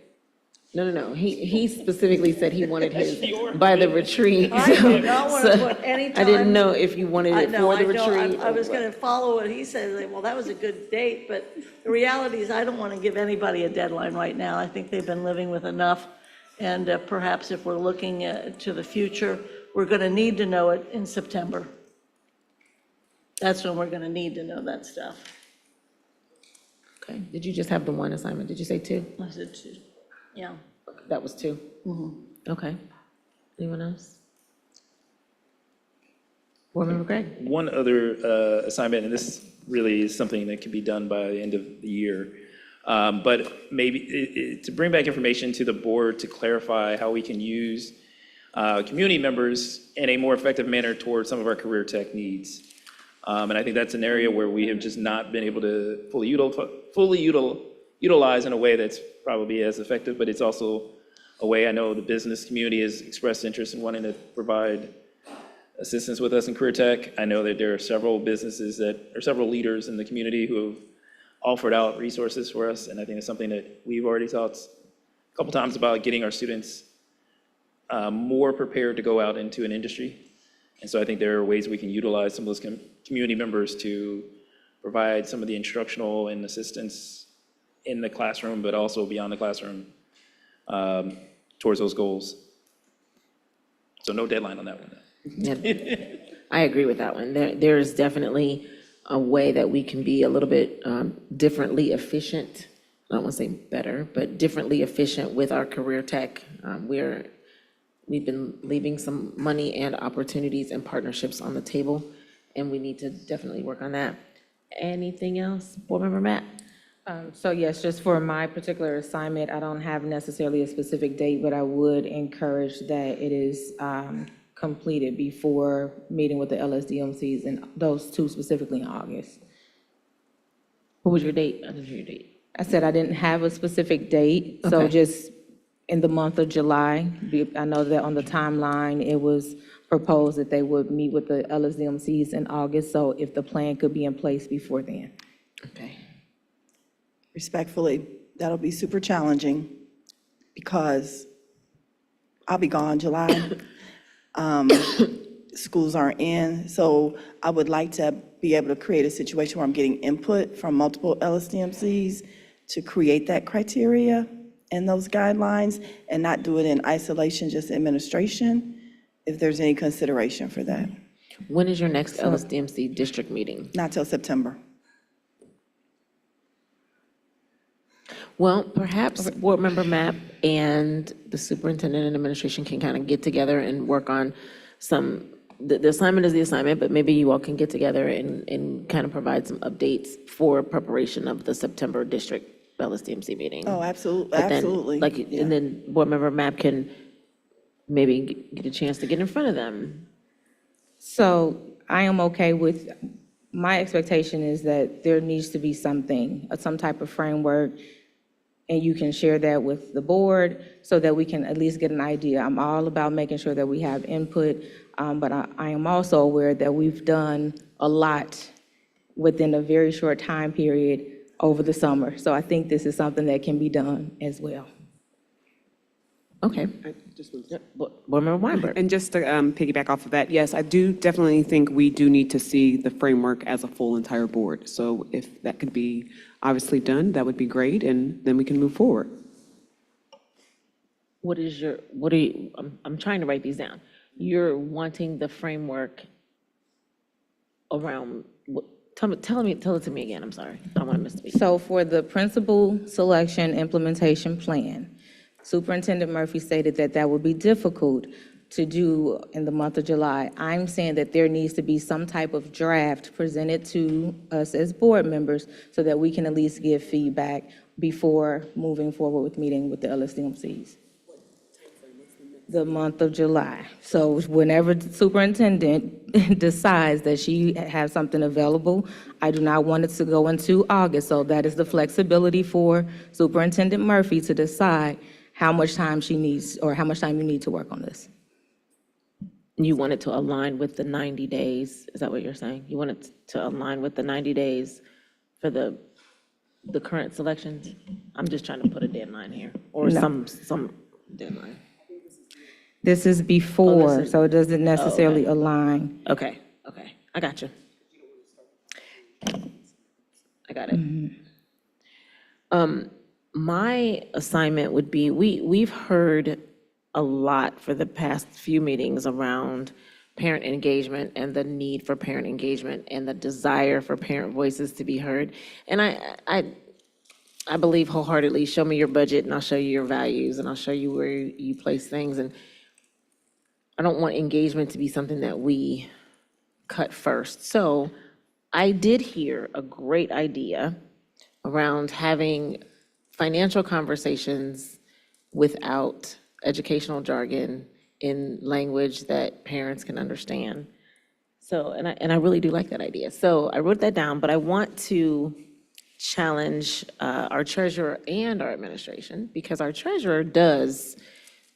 No. He specifically said he wanted his by the retreat. I do not want to put any time. I didn't know if you wanted it for the retreat. I was going to follow what he said. Well, that was a good date, but the reality is I don't want to give anybody a deadline right now. I think they've been living with enough. And perhaps if we're looking to the future, we're going to need to know it in September. That's when we're going to need to know that stuff. Okay, did you just have the one assignment? Did you say two? I said two, yeah. That was two? Okay. Anyone else? Board Member Gregg? One other assignment, and this really is something that can be done by the end of the year, but maybe to bring back information to the board to clarify how we can use community members in a more effective manner towards some of our career tech needs. And I think that's an area where we have just not been able to fully utilize in a way that's probably as effective, but it's also a way I know the business community has expressed interest in wanting to provide assistance with us in career tech. I know that there are several businesses or several leaders in the community who have offered out resources for us, and I think it's something that we've already talked a couple times about, getting our students more prepared to go out into an industry. And so I think there are ways we can utilize some of those community members to provide some of the instructional and assistance in the classroom, but also beyond the classroom towards those goals. So no deadline on that one. Yeah, I agree with that one. There is definitely a way that we can be a little bit differently efficient. I don't want to say better, but differently efficient with our career tech. We've been leaving some money and opportunities and partnerships on the table, and we need to definitely work on that. Anything else? Board Member Matt? So yes, just for my particular assignment, I don't have necessarily a specific date, but I would encourage that it is completed before meeting with the LSDMCs, and those two specifically in August. What was your date? I didn't hear your date. I said I didn't have a specific date, so Okay. just in the month of July. I know that on the timeline, it was proposed that they would meet with the LSDMCs in August, so if the plan could be in place before then. Okay. Respectfully, that'll be super challenging because I'll be gone July. Schools aren't in, so I would like to be able to create a situation where I'm getting input from multiple LSDMCs to create that criteria and those guidelines and not do it in isolation, just administration, if there's any consideration for that. When is your next LSDMC district meeting? Not till September. Well, perhaps Board Member Mapp and the superintendent and administration can kind of get together and work on some, the assignment is the assignment, but maybe you all can get together and kind of provide some updates for preparation of the September district LSDMC meeting. Oh, absolutely, But then, absolutely. Like, Yeah. and then Board Member Mapp can maybe get a chance to get in front of them. So I am okay with, my expectation is that there needs to be something, some type of framework, and you can share that with the board so that we can at least get an idea. I'm all about making sure that we have input, but I am also aware that we've done a lot within a very short time period over the summer. So I think this is something that can be done as well. Okay. Board Member Weinberg. And just to piggyback off of that, yes, I do definitely think we do need to see the framework as a full entire board. So if that could be obviously done, that would be great, and then we can move forward. What are you, I'm trying to write these down. You're wanting the framework around, tell it to me again, I'm sorry. I don't want to miss the beat. So for the principal selection implementation plan, Superintendent Murphy stated that that would be difficult to do in the month of July. I'm saying that there needs to be some type of draft presented to us as board members so that we can at least give feedback before moving forward with meeting with the LSDMCs. The month of July. So whenever the superintendent decides that she has something available, I do not want it to go into August. So that is the flexibility for Superintendent Murphy to decide how much time she needs, or how much time you need to work on this. You want it to align with the 90 days, is that what you're saying? You want it to align with the 90 days for the current selections? I'm just trying to put a deadline here, or No. some deadline. This is before, this is- so it doesn't necessarily okay. align. Okay, I got you. I got it. My assignment would be, we've heard a lot for the past few meetings around parent engagement and the need for parent engagement and the desire for parent voices to be heard. And I believe wholeheartedly, show me your budget and I'll show you your values and I'll show you where you place things. And I don't want engagement to be something that we cut first. So I did hear a great idea around having financial conversations without educational jargon in language that parents can understand. So, and I really do like that idea. So I wrote that down, but I want to challenge our treasurer and our administration, because our treasurer does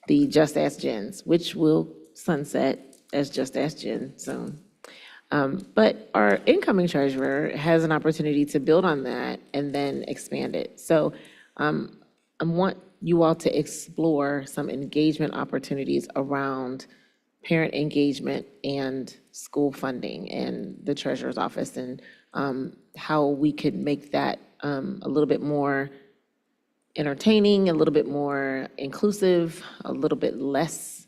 the Just Ask Jens, which will sunset as Just Ask Jen soon. But our incoming treasurer has an opportunity to build on that and then expand it. So I want you all to explore some engagement opportunities around parent engagement and school funding and the treasurer's office, and how we could make that a little bit more entertaining, a little bit more inclusive, a little bit less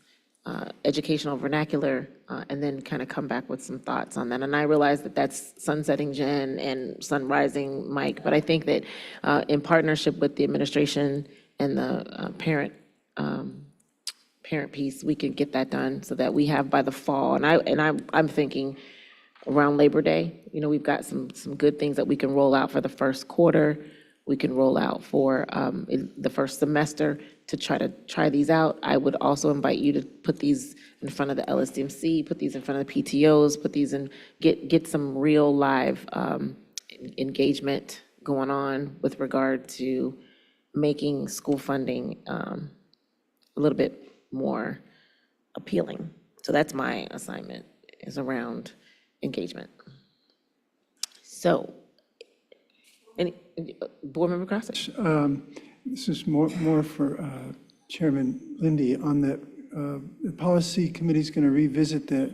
educational vernacular, and then kind of come back with some thoughts on that. And I realize that that's sunsetting Jen and sunrising Mike, but I think that in partnership with the administration and the parent piece, we could get that done so that we have by the fall. And I'm thinking around Labor Day, we've got some good things that we can roll out for the first quarter. we can roll out for the first semester to try these out. I would also invite you to put these in front of the LSDMC, put these in front of the PTOs, put these in, get some real live engagement going on with regard to making school funding a little bit more appealing. So that's my assignment, is around engagement. So, any board member Crossett? This is more for Chairman Lindy. On the policy committee is going to revisit the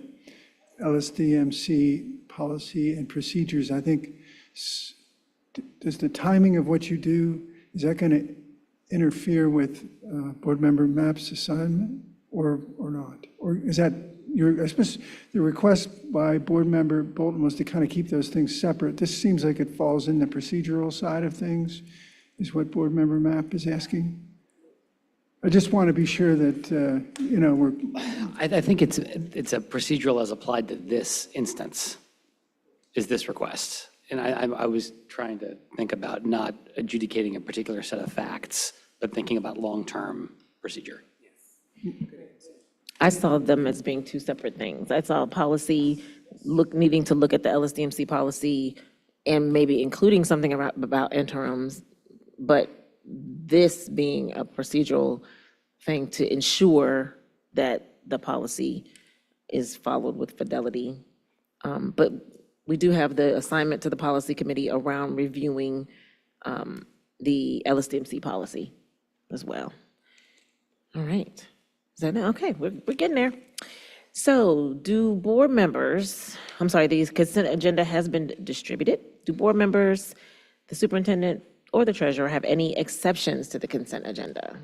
LSDMC policy and procedures. I think, does the timing of what you do, is that going to interfere with board member Mapp's assignment or not? Or is that I suppose the request by board member Bolton was to kind of keep those things separate. This seems like it falls in the procedural side of things, is what board member Mapp is asking. I just want to be sure that, we're. I think it's a procedural as applied to this instance, is this request. And I was trying to think about not adjudicating a particular set of facts, but thinking about long-term procedure. I saw them as being two separate things. I saw policy needing to look at the LSDMC policy and maybe including something about interims, but this being a procedural thing to ensure that the policy is followed with fidelity. But we do have the assignment to the policy committee around reviewing the LSDMC policy as well. All right. Is that it? Okay, we're getting there. So do board members, I'm sorry, the consent agenda has been distributed. Do board members, the superintendent, or the treasurer have any exceptions to the consent agenda?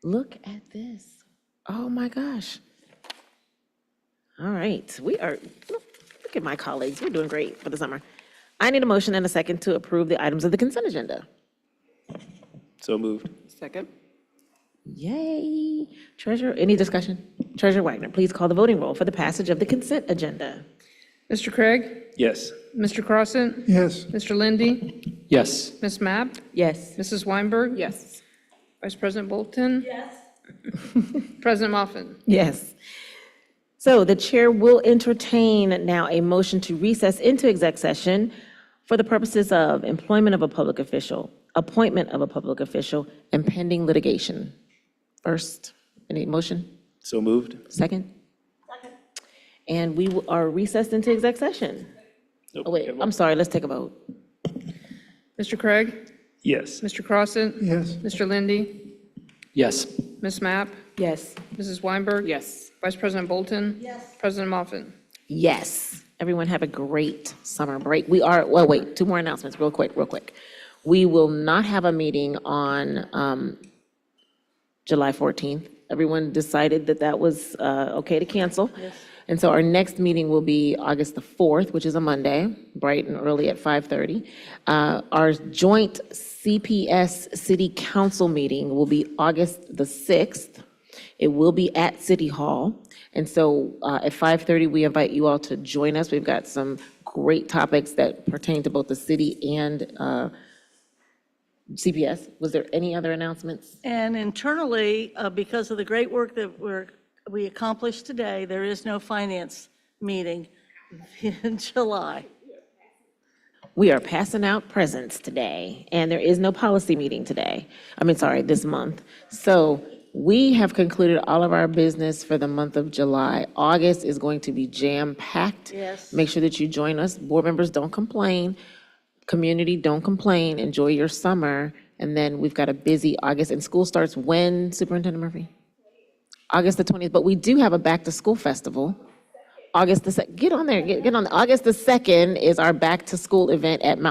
Look at this. Oh my gosh. All right, look at my colleagues. We're doing great for the summer. I need a motion and a second to approve the items of the consent agenda. So moved. Second. Yay. Treasurer, any discussion? Treasurer Wagner, please call the voting roll for the passage of the consent agenda. Mr. Craig? Yes. Mr. Crossett? Yes. Mr. Lindy? Yes. Ms. Mapp? Yes. Mrs. Weinberg? Yes. Vice President Bolton? Yes. President Moffett? Yes. So the chair will entertain now a motion to recess into exec session for the purposes of employment of a public official, appointment of a public official, and pending litigation. First, any motion? So moved. Second? Second. And we are recessed into exec session. Nope. Oh, wait, I'm sorry, let's take a vote. Mr. Craig? Yes. Mr. Crossett? Yes. Mr. Lindy? Yes. Ms. Mapp? Yes. Mrs. Weinberg? Yes. Vice President Bolton? Yes. President Moffett? Yes. Everyone have a great summer break. Well, wait, two more announcements, real quick. We will not have a meeting on July 14th. Everyone decided that was okay to cancel. Yes. And so our next meeting will be August the 4th, which is a Monday, bright and early at 5:30. Our joint CPS City Council meeting will be August the 6th. It will be at City Hall. And so at 5:30, we invite you all to join us. We've got some great topics that pertain to both the city and CPS. Was there any other announcements? And internally, because of the great work that we accomplished today, there is no finance meeting in July. We are passing out presents today, and there is no policy meeting this month. So we have concluded all of our business for the month of July. August is going to be jam-packed. Yes. Make sure that you join us. Board members, don't complain. Community, don't complain. Enjoy your summer. And then we've got a busy August, and school starts when, Superintendent Murphy? August the 20th, but we do have a back-to-school festival. August the 2nd, get on there, get on. August the 2nd is our back-to-school event at Mount